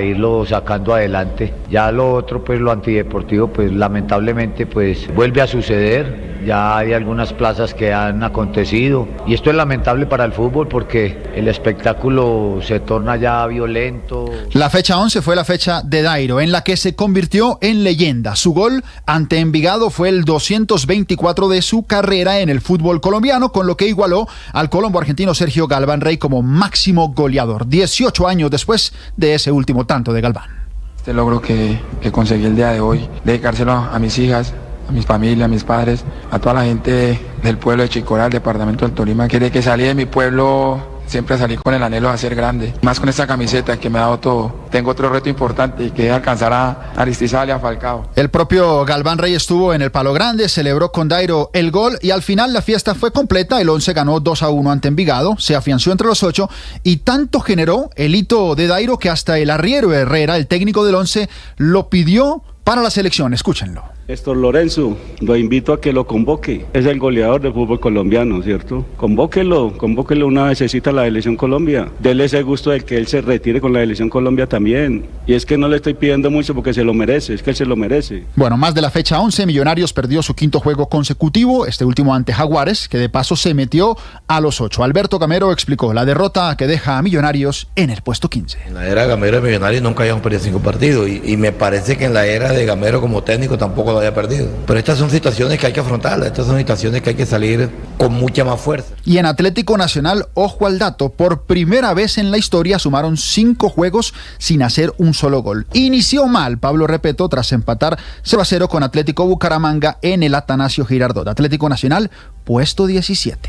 Speaker 21: irlo sacando adelante. Ya lo otro, pues lo antideportivo, pues lamentablemente pues vuelve a suceder. Ya hay algunas plazas que han acontecido y esto es lamentable para el fútbol porque el espectáculo se torna ya violento.
Speaker 20: La fecha 11 fue la fecha de Dairo, en la que se convirtió en leyenda. Su gol ante Envigado fue el 224 de su carrera en el fútbol colombiano, con lo que igualó al colombo argentino Sergio Galván Rey como máximo goleador, 18 años después de ese último tanto de Galván.
Speaker 22: Este logro que conseguí el día de hoy, dedicárselo a mis hijas, a mis familias, a mis padres, a toda la gente del pueblo de Chicoral, departamento del Tolima, que desde que salí de mi pueblo siempre salí con el anhelo de ser grande, más con esta camiseta que me ha dado todo. Tengo otro reto importante y que es alcanzar a Aristizábal y a Falcao.
Speaker 20: El propio Galván Rey estuvo en el Palo Grande, celebró con Dairo el gol y al final la fiesta fue completa. El 11 ganó 2-1 ante Envigado, se afianzó entre los 8 y tanto generó el hito de Dairo que hasta el arriero Herrera, el técnico del 11, lo pidió para la selección. Escúchenlo.
Speaker 1: Néstor Lorenzo, lo invito a que lo convoque. Es el goleador del fútbol colombiano, ¿cierto? Convóquelo una vececita a la Selección Colombia. Dele ese gusto de que él se retire con la Selección Colombia también. Y es que no le estoy pidiendo mucho porque se lo merece, es que él se lo merece.
Speaker 20: Bueno, más de la fecha 11, Millonarios perdió su quinto juego consecutivo, este último ante Jaguares, que de paso se metió a los 8. Alberto Gamero explicó la derrota que deja a Millonarios en el puesto 15.
Speaker 6: En la era Gamero de Millonarios nunca habíamos perdido 5 partidos y me parece que en la era de Gamero como técnico tampoco lo había perdido. Pero estas son situaciones que hay que afrontarlas, estas son situaciones que hay que salir con mucha más fuerza.
Speaker 20: Y en Atlético Nacional, ojo al dato, por primera vez en la historia sumaron 5 juegos sin hacer un solo gol. Inició mal Pablo Repeto tras empatar 0-0 con Atlético Bucaramanga en el Atanasio Girardot. Atlético Nacional, puesto 17.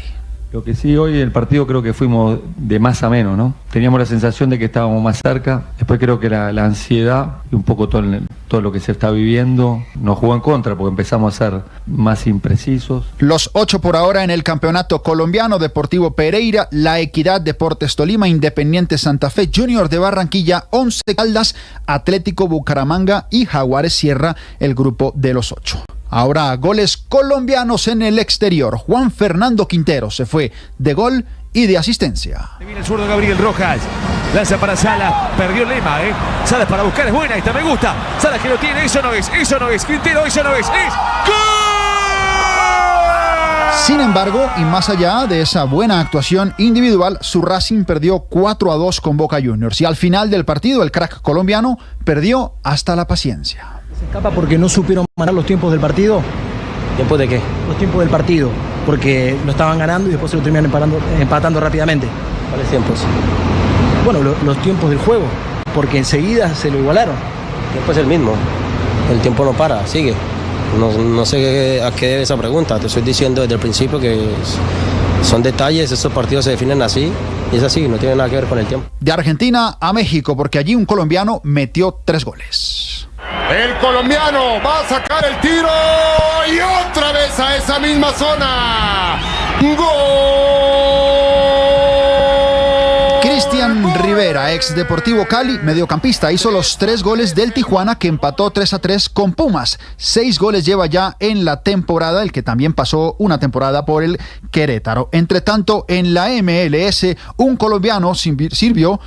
Speaker 23: Lo que sí, hoy el partido creo que fuimos de más a menos, ¿no? Teníamos la sensación de que estábamos más cerca. Después creo que la ansiedad y un poco todo lo que se está viviendo nos jugó en contra porque empezamos a ser más imprecisos.
Speaker 20: Los 8 por ahora en el campeonato colombiano: Deportivo Pereira, La Equidad, Deportes Tolima, Independiente Santa Fe, Junior de Barranquilla, 11 Caldas, Atlético Bucaramanga y Jaguares cierra el grupo de los 8. Ahora goles colombianos en el exterior. Juan Fernando Quintero se fue de gol y de asistencia.
Speaker 24: Viene el zurdo Gabriel Rojas, lanza para Salas, perdió Lema, Salas para buscar, es buena, esta me gusta. Salas que lo tiene, eso no es, Quintero, eso no es ¡gol!
Speaker 20: Sin embargo, y más allá de esa buena actuación individual, su Racing perdió 4-2 con Boca Juniors. Y al final del partido, el crack colombiano perdió hasta la paciencia.
Speaker 25: ¿Se escapa porque no supieron manejar los tiempos del partido?
Speaker 26: ¿Tiempos de qué?
Speaker 25: Los tiempos del partido, porque lo estaban ganando y después se lo terminan empatando rápidamente.
Speaker 26: ¿Cuáles tiempos?
Speaker 25: Bueno, los tiempos del juego, porque enseguida se lo igualaron.
Speaker 26: El tiempo es el mismo, el tiempo no para, sigue. No sé a qué debe esa pregunta, te estoy diciendo desde el principio que son detalles, estos partidos se definen así, y es así, no tiene nada que ver con el tiempo.
Speaker 20: De Argentina a México, porque allí un colombiano metió 3 goles.
Speaker 27: El colombiano va a sacar el tiro y otra vez a esa misma zona. ¡Gol!
Speaker 20: Cristian Rivera, ex Deportivo Cali, mediocampista, hizo los 3 goles del Tijuana, que empató 3-3 con Pumas. 6 goles lleva ya en la temporada, el que también pasó una temporada por el Querétaro. Entre tanto, en la MLS, un colombiano sirvió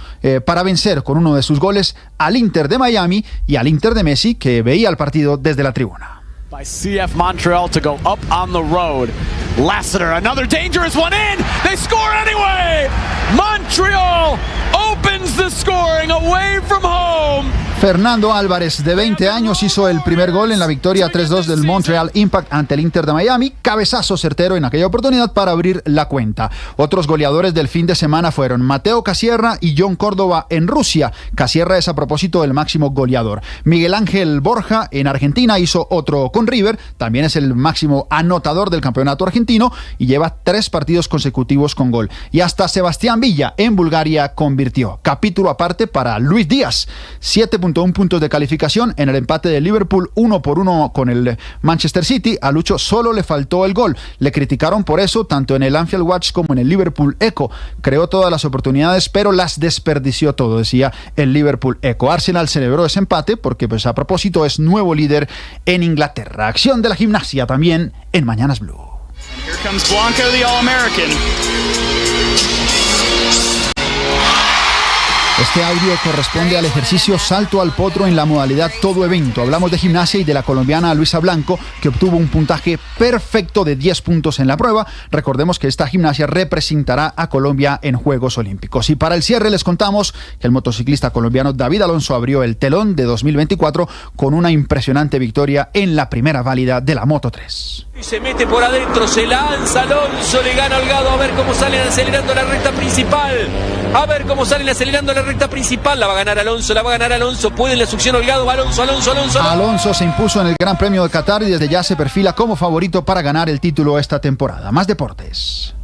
Speaker 20: para vencer con uno de sus goles al Inter de Miami y al Inter de Messi, que veía el partido desde la tribuna.
Speaker 28: By CF Montreal to go up on the road. Lassiter, another dangerous one in. They score anyway. Montreal opens the scoring away from home.
Speaker 20: Fernando Álvarez, de 20 años, hizo el primer gol en la victoria 3-2 del Montreal Impact ante el Inter de Miami. Cabezazo certero en aquella oportunidad para abrir la cuenta. Otros goleadores del fin de semana fueron Mateo Casierra y John Córdoba en Rusia. Casierra es, a propósito, el máximo goleador. Miguel Ángel Borja en Argentina hizo otro con River. También es el máximo anotador del campeonato argentino y lleva 3 partidos consecutivos con gol. Y hasta Sebastián Villa en Bulgaria convirtió. Capítulo aparte para Luis Díaz. 7.1 puntos de calificación en el empate de Liverpool 1-1 con el Manchester City. A Lucho solo le faltó el gol. Le criticaron por eso tanto en el Anfield Watch como en el Liverpool Echo. Creó todas las oportunidades, pero las desperdició todo, decía el Liverpool Echo. Arsenal celebró ese empate porque, pues, a propósito, es nuevo líder en Inglaterra. Acción de la gimnasia también en Mañanas Blue.
Speaker 28: Here comes Blanco, the All-American.
Speaker 20: Este audio corresponde al ejercicio salto al potro en la modalidad todo evento. Hablamos de gimnasia y de la colombiana Luisa Blanco, que obtuvo un puntaje perfecto de 10 puntos en la prueba. Recordemos que esta gimnasia representará a Colombia en Juegos Olímpicos. Y para el cierre les contamos que el motociclista colombiano David Alonso abrió el telón de 2024 con una impresionante victoria en la primera válida de la Moto 3.
Speaker 29: Y se mete por adentro, se lanza Alonso, le gana Holgado, a ver cómo salen acelerando la recta principal. A ver cómo salen acelerando la recta principal. La va a ganar Alonso, puede en la succión Holgado, Alonso.
Speaker 20: Alonso se impuso en el Gran Premio de Qatar y desde ya se perfila como favorito para ganar el título esta temporada. Más deportes.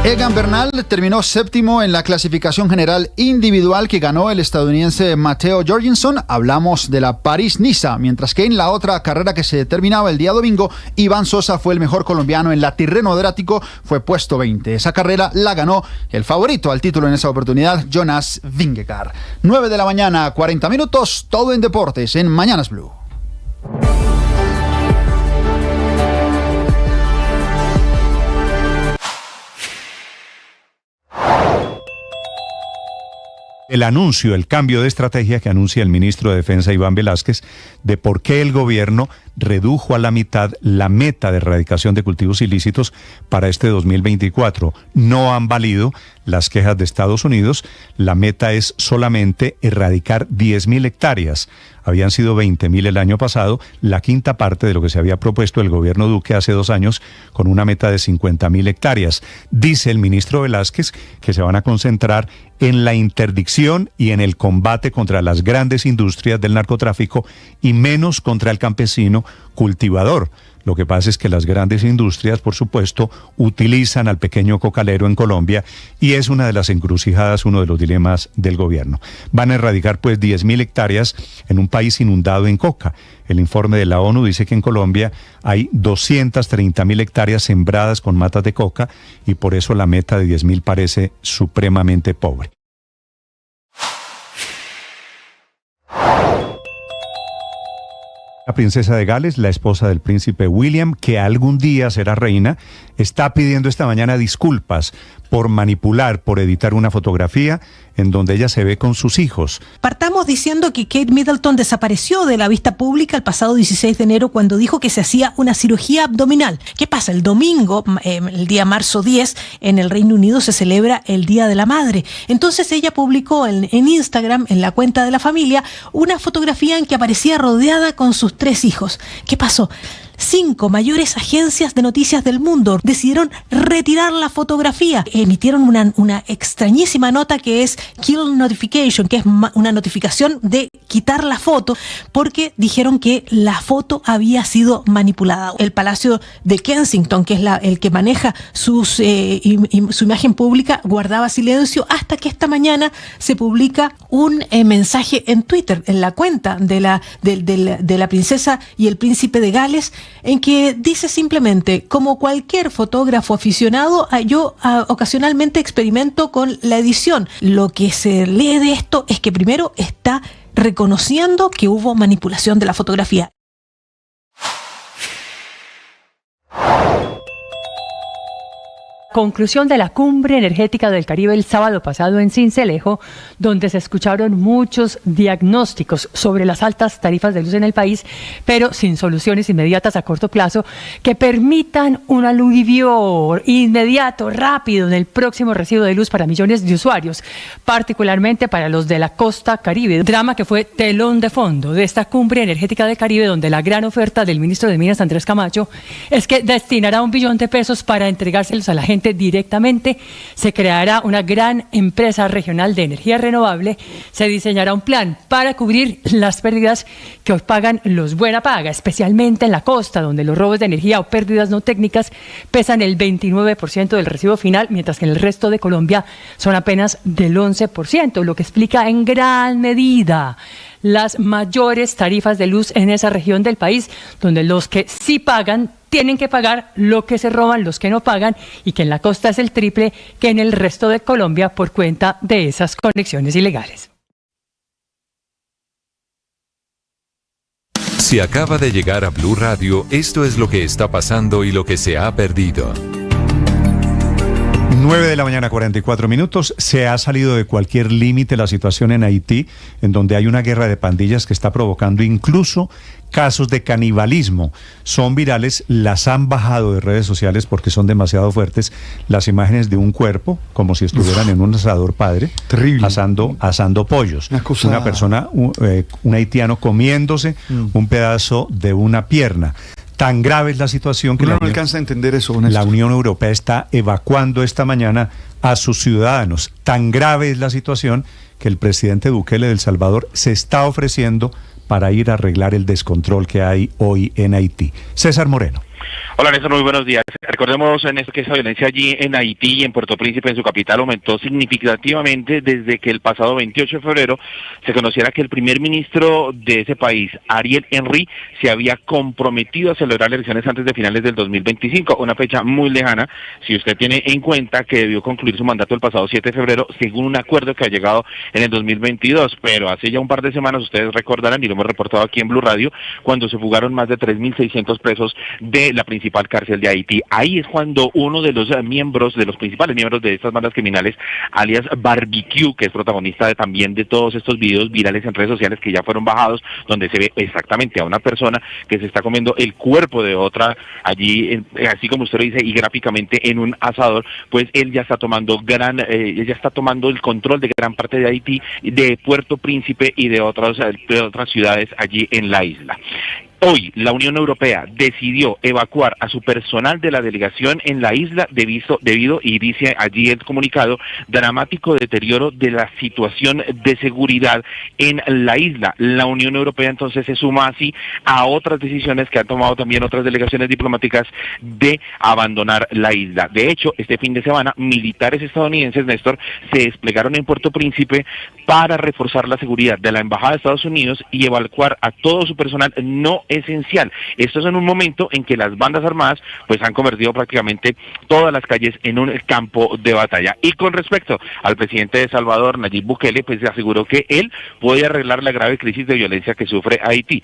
Speaker 20: Egan Bernal terminó séptimo en la clasificación general individual que ganó el estadounidense Matteo Jorgensen. Hablamos de la París-Niza, mientras que en la otra carrera que se terminaba el día domingo, Iván Sosa fue el mejor colombiano en la Tirreno Adriático, fue puesto 20. Esa carrera la ganó el favorito al título en esa oportunidad, Jonas Vingegaard. 9 de la mañana, 40 minutos, todo en deportes en Mañanas Blue.
Speaker 5: El anuncio, el cambio de estrategia que anuncia el ministro de Defensa Iván Velásquez de por qué el gobierno redujo a la mitad la meta de erradicación de cultivos ilícitos para este 2024. No han valido las quejas de Estados Unidos. La meta es solamente erradicar 10.000 hectáreas. Habían sido 20.000 el año pasado, la quinta parte de lo que se había propuesto el gobierno Duque hace 2 años con una meta de 50.000 hectáreas. Dice el ministro Velásquez que se van a concentrar en la interdicción y en el combate contra las grandes industrias del narcotráfico y menos contra el campesino cultivador. Lo que pasa es que las grandes industrias, por supuesto, utilizan al pequeño cocalero en Colombia y es una de las encrucijadas, uno de los dilemas del gobierno. Van a erradicar pues 10.000 hectáreas en un país inundado en coca. El informe de la ONU dice que en Colombia hay 230.000 hectáreas sembradas con matas de coca y por eso la meta de 10.000 parece supremamente pobre. La princesa de Gales, la esposa del príncipe William, que algún día será reina, está pidiendo esta mañana disculpas por manipular, por editar una fotografía en donde ella se ve con sus hijos.
Speaker 2: Partamos diciendo que Kate Middleton desapareció de la vista pública el pasado 16 de enero cuando dijo que se hacía una cirugía abdominal. ¿Qué pasa? El domingo, el día marzo 10, en el Reino Unido se celebra el Día de la Madre. Entonces ella publicó en Instagram, en la cuenta de la familia, una fotografía en que aparecía rodeada con sus 3 hijos. ¿Qué pasó? 5 mayores agencias de noticias del mundo decidieron retirar la fotografía. Emitieron una extrañísima nota que es Kill Notification, que es una notificación de quitar la foto, porque dijeron que la foto había sido manipulada. El Palacio de Kensington, que es el que maneja su imagen pública, guardaba silencio hasta que esta mañana se publica un mensaje en Twitter, en la cuenta de la princesa y el príncipe de Gales, en que dice simplemente: como cualquier fotógrafo aficionado, yo ocasionalmente experimento con la edición. Lo que se lee de esto es que primero está reconociendo que hubo manipulación de la fotografía.
Speaker 4: Conclusión de la Cumbre Energética del Caribe el sábado pasado en Sincelejo, donde se escucharon muchos diagnósticos sobre las altas tarifas de luz en el país, pero sin soluciones inmediatas a corto plazo que permitan un alivio inmediato, rápido, en el próximo recibo de luz para millones de usuarios, particularmente para los de la costa Caribe. Drama que fue telón de fondo de esta Cumbre Energética del Caribe, donde la gran oferta del ministro de Minas, Andrés Camacho, es que destinará $1 billón para entregárselos a la gente directamente. Se creará una gran empresa regional de energía renovable, se diseñará un plan para cubrir las pérdidas que hoy pagan los buena paga, especialmente en la costa, donde los robos de energía o pérdidas no técnicas pesan el 29% del recibo final, mientras que en el resto de Colombia son apenas del 11%, lo que explica en gran medida las mayores tarifas de luz en esa región del país, donde los que sí pagan tienen que pagar lo que se roban los que no pagan, y que en la costa es el triple que en el resto de Colombia por cuenta de esas conexiones ilegales.
Speaker 7: Si acaba de llegar a Blue Radio, esto es lo que está pasando y lo que se ha perdido.
Speaker 5: 9 de la mañana, 44 minutos. Se ha salido de cualquier límite la situación en Haití, en donde hay una guerra de pandillas que está provocando incluso casos de canibalismo. Son virales, las han bajado de redes sociales porque son demasiado fuertes, las imágenes de un cuerpo, como si estuvieran en un asador padre, terrible, asando pollos. Una persona, un haitiano comiéndose un pedazo de una pierna. Tan grave es la situación que
Speaker 8: no alcanza a entender eso.
Speaker 5: La Unión Europea está evacuando esta mañana a sus ciudadanos. Tan grave es la situación que el presidente Bukele de El Salvador se está ofreciendo para ir a arreglar el descontrol que hay hoy en Haití. César Moreno.
Speaker 8: Hola Néstor, muy buenos días. Recordemos en esto que esa violencia allí en Haití y en Puerto Príncipe, en su capital, aumentó significativamente desde que el pasado 28 de febrero se conociera que el primer ministro de ese país, Ariel Henry, se había comprometido a celebrar elecciones antes de finales del 2025, una fecha muy lejana, si usted tiene en cuenta que debió concluir su mandato el pasado 7 de febrero, según un acuerdo que ha llegado en el 2022, pero hace ya un par de semanas, ustedes recordarán, y lo hemos reportado aquí en Blue Radio, cuando se fugaron más de 3.600 presos de la principal cárcel de Haití. Ahí es cuando uno de los principales miembros de estas bandas criminales, alias Barbecue, que es protagonista también de todos estos videos virales en redes sociales que ya fueron bajados, donde se ve exactamente a una persona que se está comiendo el cuerpo de otra allí, así como usted lo dice, y gráficamente en un asador, pues él ya está tomando el control de gran parte de Haití, de Puerto Príncipe y de otras ciudades allí en la isla. Hoy la Unión Europea decidió evacuar a su personal de la delegación en la isla debido, y dice allí el comunicado, dramático deterioro de la situación de seguridad en la isla. La Unión Europea entonces se suma así a otras decisiones que han tomado también otras delegaciones diplomáticas de abandonar la isla. De hecho, este fin de semana, militares estadounidenses, Néstor, se desplegaron en Puerto Príncipe para reforzar la seguridad de la Embajada de Estados Unidos y evacuar a todo su personal no esencial. Esto es en un momento en que las bandas armadas pues han convertido prácticamente todas las calles en un campo de batalla. Y con respecto al presidente de El Salvador, Nayib Bukele, pues aseguró que él puede arreglar la grave crisis de violencia que sufre Haití.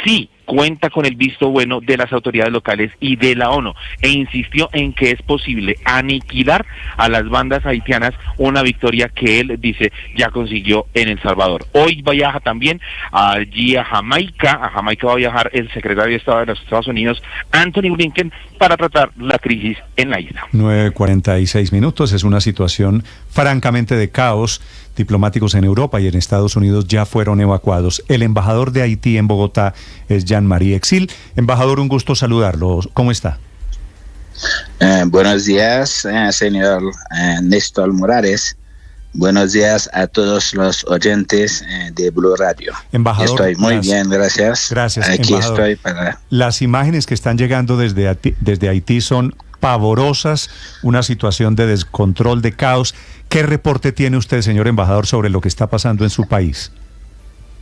Speaker 8: Sí, cuenta con el visto bueno de las autoridades locales y de la ONU, e insistió en que es posible aniquilar a las bandas haitianas, una victoria que él dice ya consiguió en El Salvador. Hoy viaja también allí a Jamaica va a viajar el secretario de Estado de los Estados Unidos, Anthony Blinken, para tratar la crisis en la isla.
Speaker 5: 9:46 minutos, es una situación francamente de caos. Diplomáticos en Europa y en Estados Unidos ya fueron evacuados. El embajador de Haití en Bogotá es Jean-Marie Exil. Embajador, un gusto saludarlo. ¿Cómo está?
Speaker 9: Buenos días, señor Néstor Morales. Buenos días a todos los oyentes de Blue Radio.
Speaker 5: Embajador,
Speaker 9: estoy muy bien, gracias.
Speaker 5: Gracias,
Speaker 9: Aquí
Speaker 5: embajador.
Speaker 9: estoy para...
Speaker 5: Las imágenes que están llegando desde Haití son pavorosas, una situación de descontrol, de caos. ¿Qué reporte tiene usted, señor embajador, sobre lo que está pasando en su país?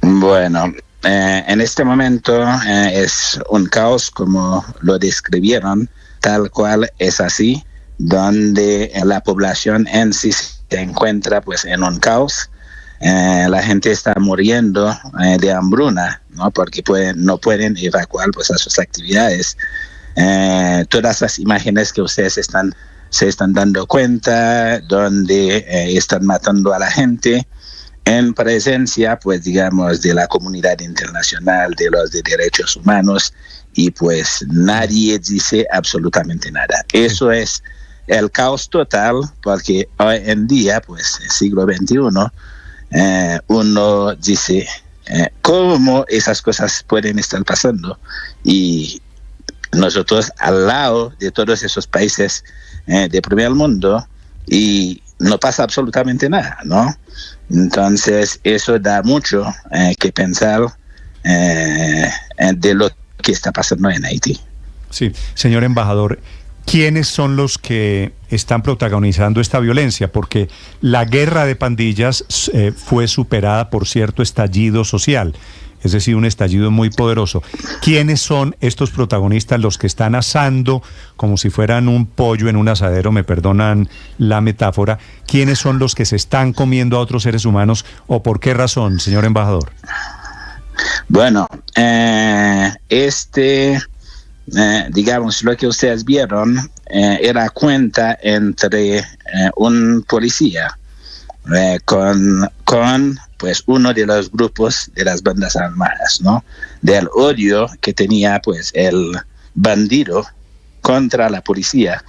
Speaker 9: Bueno, en este momento es un caos como lo describieron, tal cual es así, donde la población en sí se encuentra pues en un caos. La gente está muriendo de hambruna, ¿no? Porque no pueden evacuar pues a sus actividades. Todas las imágenes que ustedes se están dando cuenta, donde están matando a la gente en presencia, pues digamos, de la comunidad internacional, de los de derechos humanos, y pues nadie dice absolutamente nada. Eso es el caos total, porque hoy en día, pues, en el siglo XXI, uno dice cómo esas cosas pueden estar pasando, y nosotros al lado de todos esos países de primer mundo, y no pasa absolutamente nada, ¿no? Entonces eso da mucho que pensar de lo que está pasando en Haití.
Speaker 5: Sí, señor embajador, ¿quiénes son los que están protagonizando esta violencia? Porque la guerra de pandillas fue superada por cierto estallido social, es decir, un estallido muy poderoso. ¿Quiénes son estos protagonistas, los que están asando como si fueran un pollo en un asadero, me perdonan la metáfora? ¿Quiénes son los que se están comiendo a otros seres humanos, o por qué razón, señor embajador?
Speaker 9: Bueno, digamos, lo que ustedes vieron era cuenta entre un policía con pues uno de los grupos de las bandas armadas, ¿no? Del odio que tenía pues el bandido contra la policía,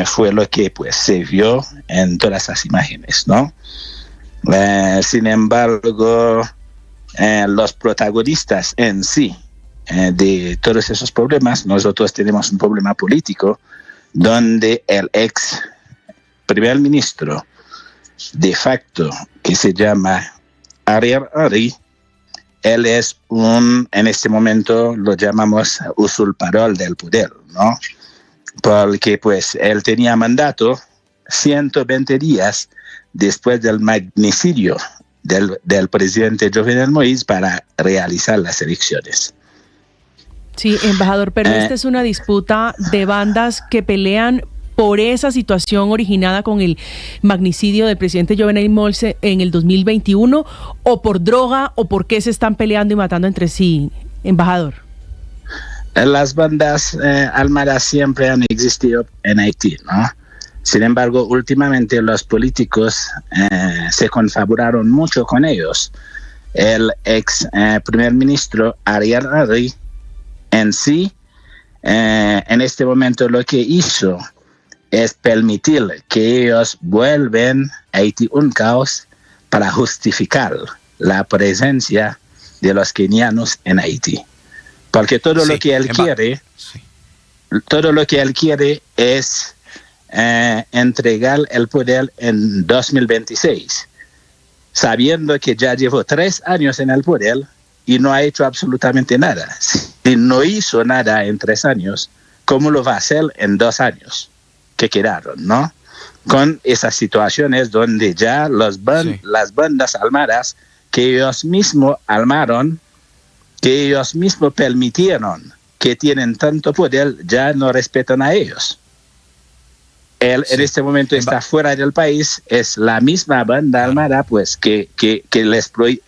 Speaker 9: fue lo que pues se vio en todas las imágenes, ¿no? Sin embargo, los protagonistas en sí de todos esos problemas, nosotros tenemos un problema político donde el ex primer ministro de facto, que se llama Ariel Henry, él es en este momento lo llamamos usurpador del poder, ¿no? Porque pues él tenía mandato 120 días después del magnicidio del presidente Jovenel Moïse para realizar las elecciones.
Speaker 10: Sí, embajador, pero esta es una disputa de bandas que pelean por esa situación originada con el magnicidio del presidente Jovenel Moïse en el 2021, o por droga, o por qué se están peleando y matando entre sí, embajador.
Speaker 9: Las bandas armadas siempre han existido en Haití, ¿no? Sin embargo, últimamente los políticos se confabularon mucho con ellos. El ex primer ministro Ariel Henry en sí, en este momento lo que hizo es permitir que ellos vuelvan a Haití un caos para justificar la presencia de los kenianos en Haití. Porque todo lo que él quiere es entregar el poder en 2026, sabiendo que ya llevó 3 años en el poder y no ha hecho absolutamente nada. Si no hizo nada en 3 años, ¿cómo lo va a hacer en 2 años que quedaron, no? Con esas situaciones donde ya las bandas armadas que ellos mismos armaron, que ellos mismos permitieron que tienen tanto poder, ya no respetan a ellos. Él en este momento está fuera del país, es la misma banda armada pues que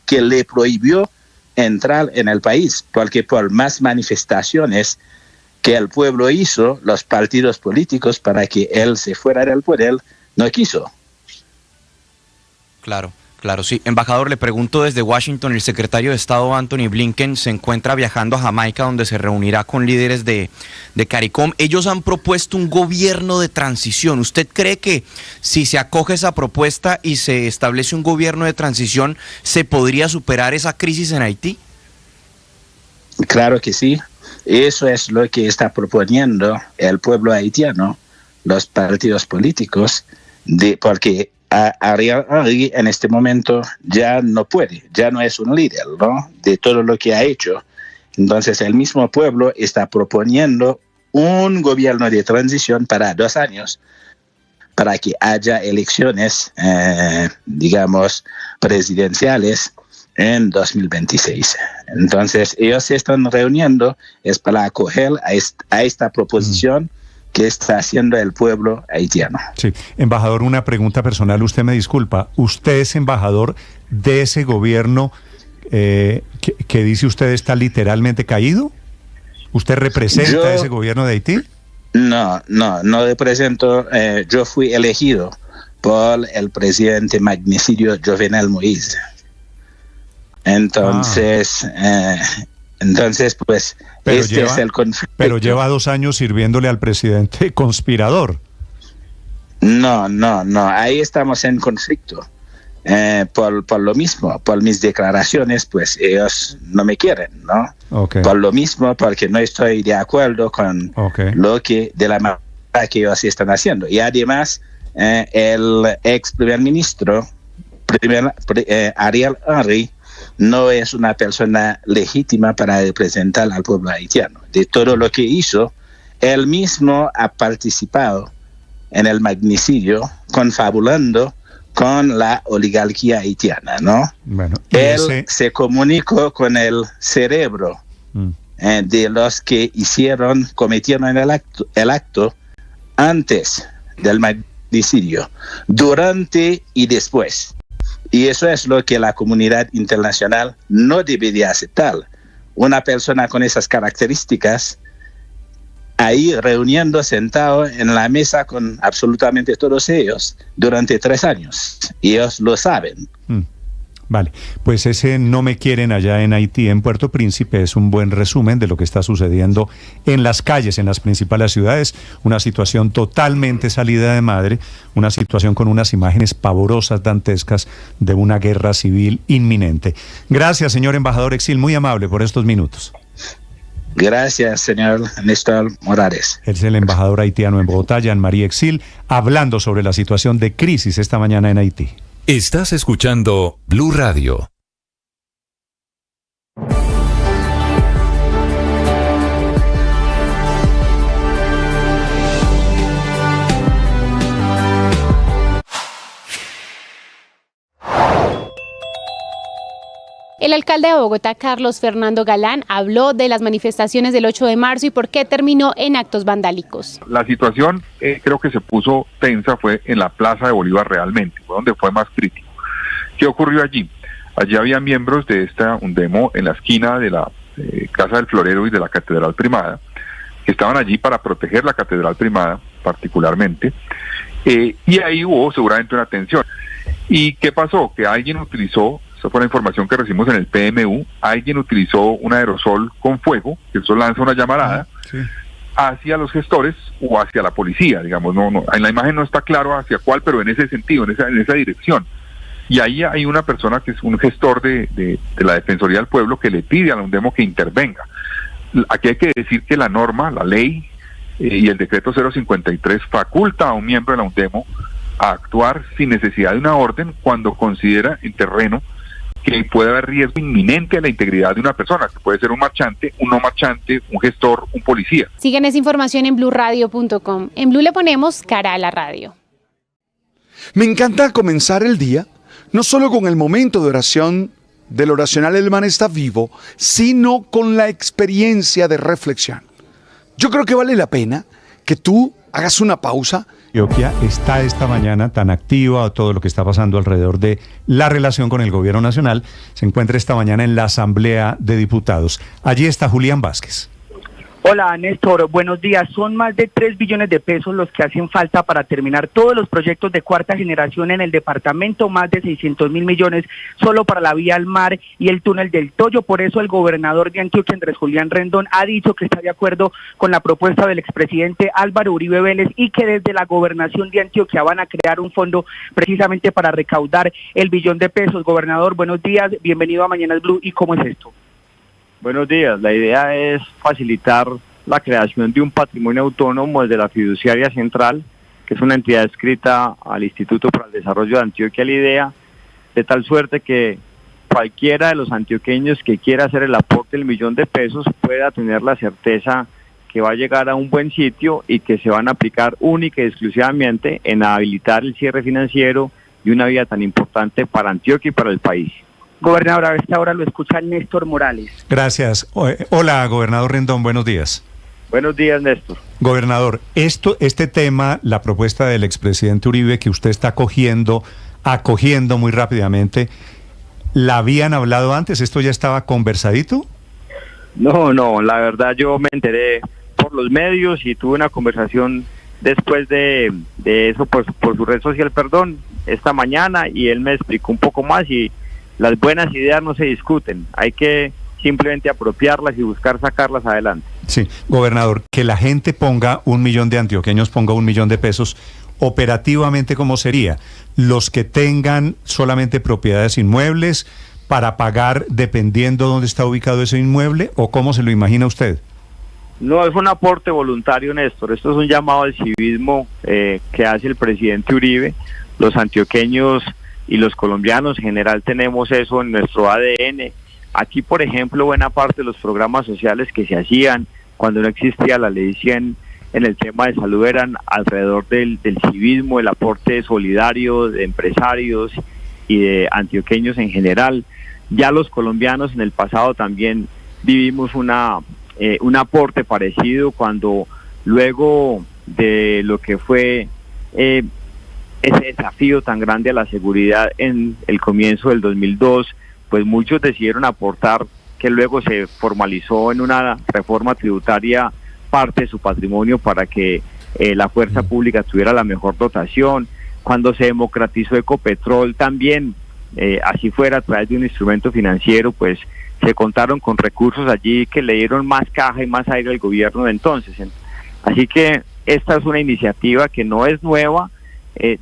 Speaker 9: le prohibió entrar en el país, porque por más manifestaciones que el pueblo hizo, los partidos políticos, para que él se fuera del poder, no quiso.
Speaker 11: Claro, sí. Embajador, le pregunto desde Washington, el secretario de Estado Anthony Blinken se encuentra viajando a Jamaica, donde se reunirá con líderes de CARICOM. Ellos han propuesto un gobierno de transición. ¿Usted cree que si se acoge esa propuesta y se establece un gobierno de transición, se podría superar esa crisis en Haití?
Speaker 9: Claro que sí. Eso es lo que está proponiendo el pueblo haitiano, los partidos políticos, porque Ariel Henry en este momento ya no puede, ya no es un líder, ¿no?, de todo lo que ha hecho. Entonces el mismo pueblo está proponiendo un gobierno de transición para 2 años, para que haya elecciones, digamos, presidenciales en 2026. Entonces ellos se están reuniendo es para acoger a esta proposición que está haciendo el pueblo haitiano.
Speaker 5: Sí, embajador, una pregunta personal, usted me disculpa, ¿usted es embajador de ese gobierno que dice usted está literalmente caído? ¿Usted representa ese gobierno de Haití?
Speaker 9: No represento, yo fui elegido por el presidente magnicidio Jovenel Moïse. Entonces, pues, es el conflicto.
Speaker 5: Pero lleva 2 años sirviéndole al presidente conspirador.
Speaker 9: No, ahí estamos en conflicto. Por lo mismo, por mis declaraciones, pues ellos no me quieren, ¿no? Okay. Por lo mismo, porque no estoy de acuerdo con lo que, de la manera que ellos están haciendo. Y además, el ex primer ministro, Ariel Henry, no es una persona legítima para representar al pueblo haitiano. De todo lo que hizo, él mismo ha participado en el magnicidio, confabulando con la oligarquía haitiana, ¿no?
Speaker 5: Bueno,
Speaker 9: él se comunicó con el cerebro de los que cometieron el acto antes del magnicidio, durante y después. Y eso es lo que la comunidad internacional no debería aceptar. Una persona con esas características ahí reuniendo, sentado en la mesa con absolutamente todos ellos durante 3 años. Y ellos lo saben.
Speaker 5: Vale, pues ese no me quieren allá en Haití, en Puerto Príncipe, es un buen resumen de lo que está sucediendo en las calles, en las principales ciudades, una situación totalmente salida de madre, una situación con unas imágenes pavorosas, dantescas, de una guerra civil inminente. Gracias, señor embajador Exil, muy amable por estos minutos.
Speaker 9: Gracias, señor Néstor Morales.
Speaker 5: Es el embajador haitiano en Bogotá, Jean-Marie Exil, hablando sobre la situación de crisis esta mañana en Haití.
Speaker 7: Estás escuchando Blue Radio.
Speaker 3: El alcalde de Bogotá, Carlos Fernando Galán, habló de las manifestaciones del 8 de marzo y por qué terminó en actos vandálicos.
Speaker 12: La situación creo que se puso tensa fue en la Plaza de Bolívar realmente, fue donde fue más crítico. ¿Qué ocurrió allí? Allí había miembros de esta Undemo en la esquina de la Casa del Florero y de la Catedral Primada, que estaban allí para proteger la Catedral Primada particularmente, y ahí hubo seguramente una tensión. ¿Y qué pasó? Que alguien utilizó, esa fue la información que recibimos en el PMU, alguien utilizó un aerosol con fuego, que eso lanza una llamarada, hacia los gestores o hacia la policía, digamos, no, en la imagen no está claro hacia cuál, pero en ese sentido, en esa dirección. Y ahí hay una persona que es un gestor de la Defensoría del Pueblo que le pide a la Undemo que intervenga. Aquí hay que decir que la norma, la ley y el decreto 053 faculta a un miembro de la Undemo a actuar sin necesidad de una orden cuando considera en terreno que puede haber riesgo inminente a la integridad de una persona, que puede ser un marchante, un no marchante, un gestor, un policía.
Speaker 3: Sigan esa información en blurradio.com. En Blue le ponemos cara a la radio.
Speaker 13: Me encanta comenzar el día, no solo con el momento de oración del oracional El Man está vivo, sino con la experiencia de reflexión. Yo creo que vale la pena que tú hagas una pausa.
Speaker 5: Antioquia está esta mañana tan activa a todo lo que está pasando alrededor de la relación con el gobierno nacional. Se encuentra esta mañana en la Asamblea de Diputados. Allí está Julián Vázquez.
Speaker 14: Hola Néstor, buenos días. Son más de 3 billones de pesos los que hacen falta para terminar todos los proyectos de cuarta generación en el departamento, más de 600.000 millones solo para la vía al mar y el túnel del Toyo. Por eso el gobernador de Antioquia, Andrés Julián Rendón, ha dicho que está de acuerdo con la propuesta del expresidente Álvaro Uribe Vélez y que desde la gobernación de Antioquia van a crear un fondo precisamente para recaudar el billón de pesos. Gobernador, buenos días, bienvenido a Mañanas Blue. ¿Y cómo es esto?
Speaker 15: Buenos días, la idea es facilitar la creación de un patrimonio autónomo desde la fiduciaria central, que es una entidad adscrita al Instituto para el Desarrollo de Antioquia, la idea, de tal suerte que cualquiera de los antioqueños que quiera hacer el aporte del millón de pesos pueda tener la certeza que va a llegar a un buen sitio y que se van a aplicar única y exclusivamente en habilitar el cierre financiero de una vía tan importante para Antioquia y para el país.
Speaker 14: Gobernador, a esta hora lo escucha Néstor Morales.
Speaker 5: Gracias. Hola, gobernador Rendón, buenos días.
Speaker 15: Buenos días, Néstor.
Speaker 5: Gobernador, este tema, la propuesta del expresidente Uribe que usted está acogiendo muy rápidamente, ¿la habían hablado antes? ¿Esto ya estaba conversadito?
Speaker 15: No, la verdad yo me enteré por los medios y tuve una conversación después de eso por su red social, esta mañana, y él me explicó un poco más y las buenas ideas no se discuten, hay que simplemente apropiarlas y buscar sacarlas adelante.
Speaker 5: Sí, gobernador, que la gente ponga 1 millón de antioqueños, ponga 1 millón de pesos, operativamente, ¿cómo sería? Los que tengan solamente propiedades inmuebles para pagar dependiendo dónde está ubicado ese inmueble, ¿o cómo se lo imagina usted?
Speaker 15: No, es un aporte voluntario, Néstor, esto es un llamado al civismo que hace el presidente Uribe. Los antioqueños y los colombianos en general tenemos eso en nuestro ADN. Aquí, por ejemplo, buena parte de los programas sociales que se hacían cuando no existía la ley 100 en el tema de salud eran alrededor del civismo, el aporte solidario de empresarios y de antioqueños en general. Ya los colombianos en el pasado también vivimos un aporte parecido cuando luego de lo que fue ese desafío tan grande a la seguridad en el comienzo del 2002, pues muchos decidieron aportar, que luego se formalizó en una reforma tributaria parte de su patrimonio para que la fuerza pública tuviera la mejor dotación. Cuando se democratizó Ecopetrol también, así fuera a través de un instrumento financiero, pues se contaron con recursos allí que le dieron más caja y más aire al gobierno de entonces. Así que esta es una iniciativa que no es nueva,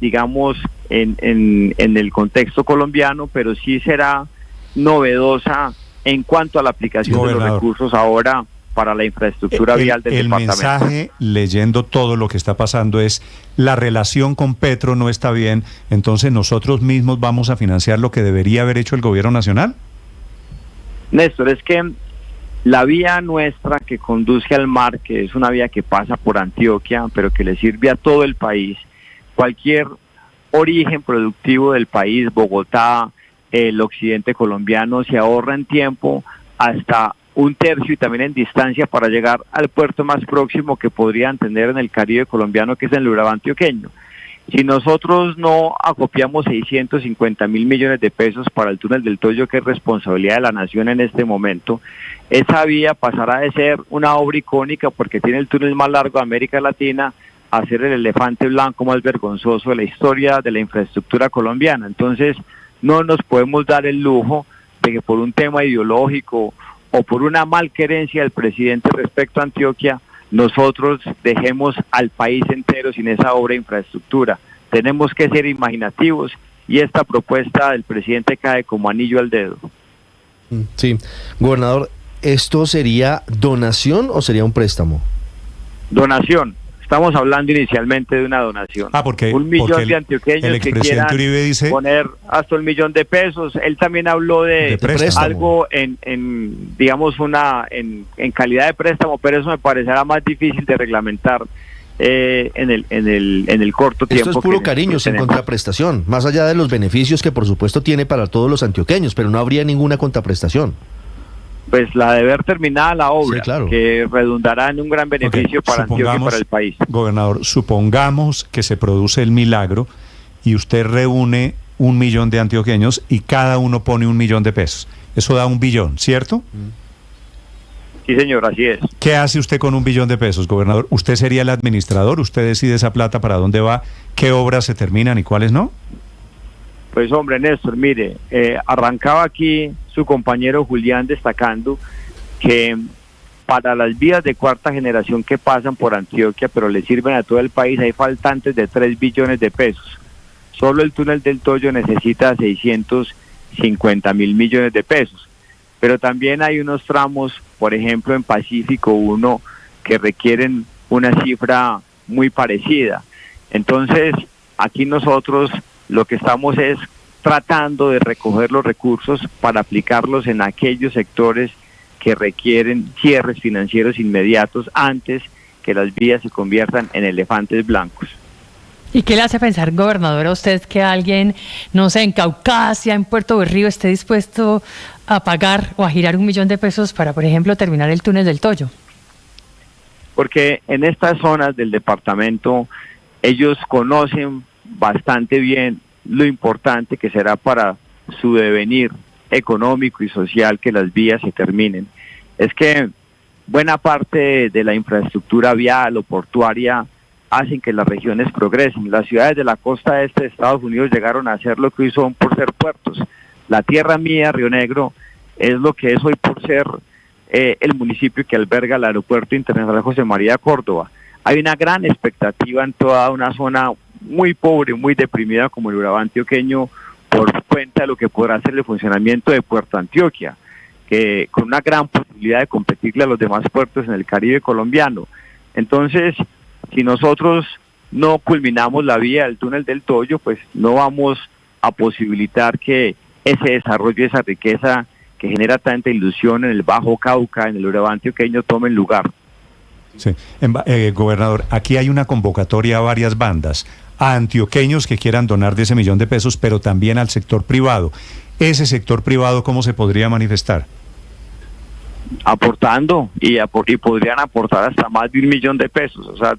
Speaker 15: digamos, en el contexto colombiano, pero sí será novedosa en cuanto a la aplicación de los recursos ahora para la infraestructura vial del departamento. El
Speaker 5: mensaje, leyendo todo lo que está pasando, es la relación con Petro no está bien, entonces nosotros mismos vamos a financiar lo que debería haber hecho el gobierno nacional.
Speaker 15: Néstor, es que la vía nuestra que conduce al mar, que es una vía que pasa por Antioquia, pero que le sirve a todo el país, cualquier origen productivo del país, Bogotá, el occidente colombiano, se ahorra en tiempo hasta 1/3 y también en distancia para llegar al puerto más próximo que podrían tener en el Caribe colombiano, que es en el Urabá antioqueño. Si nosotros no acopiamos 650.000 millones de pesos para el túnel del Toyo, que es responsabilidad de la nación en este momento, esa vía pasará de ser una obra icónica porque tiene el túnel más largo de América Latina a ser el elefante blanco más vergonzoso de la historia de la infraestructura colombiana. Entonces, no nos podemos dar el lujo de que por un tema ideológico o por una malquerencia del presidente respecto a Antioquia, nosotros dejemos al país entero sin esa obra de infraestructura. Tenemos que ser imaginativos y esta propuesta del presidente cae como anillo al dedo.
Speaker 1: Sí, gobernador, ¿esto sería donación o sería un préstamo?
Speaker 15: Donación. Estamos hablando inicialmente de una donación.
Speaker 5: Porque
Speaker 15: 1 millón de antioqueños que quieran
Speaker 5: Uribe dice,
Speaker 15: poner hasta 1 millón de pesos. Él también habló de algo en digamos, en calidad de préstamo, pero eso me parecerá más difícil de reglamentar en el corto tiempo.
Speaker 1: Esto es puro cariño, sin contraprestación, más allá de los beneficios que por supuesto tiene para todos los antioqueños, pero no habría ninguna contraprestación.
Speaker 15: Pues la de ver terminada la obra, sí, claro, que redundará en un gran beneficio para Antioquia y para el país.
Speaker 5: Gobernador, supongamos que se produce el milagro y usted reúne 1 millón de antioqueños y cada uno pone 1 millón de pesos. Eso da 1 billón, ¿cierto?
Speaker 15: Sí, señor, así es.
Speaker 5: ¿Qué hace usted con 1 billón de pesos, gobernador? ¿Usted sería el administrador? ¿Usted decide esa plata para dónde va? ¿Qué obras se terminan y cuáles no?
Speaker 15: Pues hombre, Néstor, mire, arrancaba aquí su compañero Julián destacando que para las vías de cuarta generación que pasan por Antioquia, pero le sirven a todo el país, hay faltantes de 3 billones de pesos. Solo el túnel del Toyo necesita 650.000 millones de pesos. Pero también hay unos tramos, por ejemplo, en Pacífico 1, que requieren una cifra muy parecida. Entonces, aquí nosotros lo que estamos es tratando de recoger los recursos para aplicarlos en aquellos sectores que requieren cierres financieros inmediatos antes que las vías se conviertan en elefantes blancos.
Speaker 4: ¿Y qué le hace pensar, gobernador, a usted que alguien, no sé, en Caucasia, en Puerto Berrío, esté dispuesto a pagar o a girar 1 millón de pesos para, por ejemplo, terminar el túnel del Toyo?
Speaker 15: Porque en estas zonas del departamento ellos conocen bastante bien lo importante que será para su devenir económico y social que las vías se terminen. Es que buena parte de la infraestructura vial o portuaria hacen que las regiones progresen. Las ciudades de la costa este de Estados Unidos llegaron a ser lo que hoy son por ser puertos. La tierra mía, Río Negro, es lo que es hoy por ser el municipio que alberga el Aeropuerto Internacional José María Córdoba. Hay una gran expectativa en toda una zona muy pobre, muy deprimida como el Urabá antioqueño, por cuenta de lo que podrá ser el funcionamiento de Puerto Antioquia, que con una gran posibilidad de competirle a los demás puertos en el Caribe colombiano. Entonces, si nosotros no culminamos la vía del túnel del Toyo, pues no vamos a posibilitar que ese desarrollo, esa riqueza que genera tanta ilusión en el Bajo Cauca, en el Urabá antioqueño, tomen lugar.
Speaker 5: Sí. Gobernador, aquí hay una convocatoria a varias bandas, a antioqueños que quieran donar de ese 1 millón de pesos, pero también al sector privado. ¿Ese sector privado cómo se podría manifestar?
Speaker 15: Aportando y podrían aportar hasta más de 1 millón de pesos. O sea,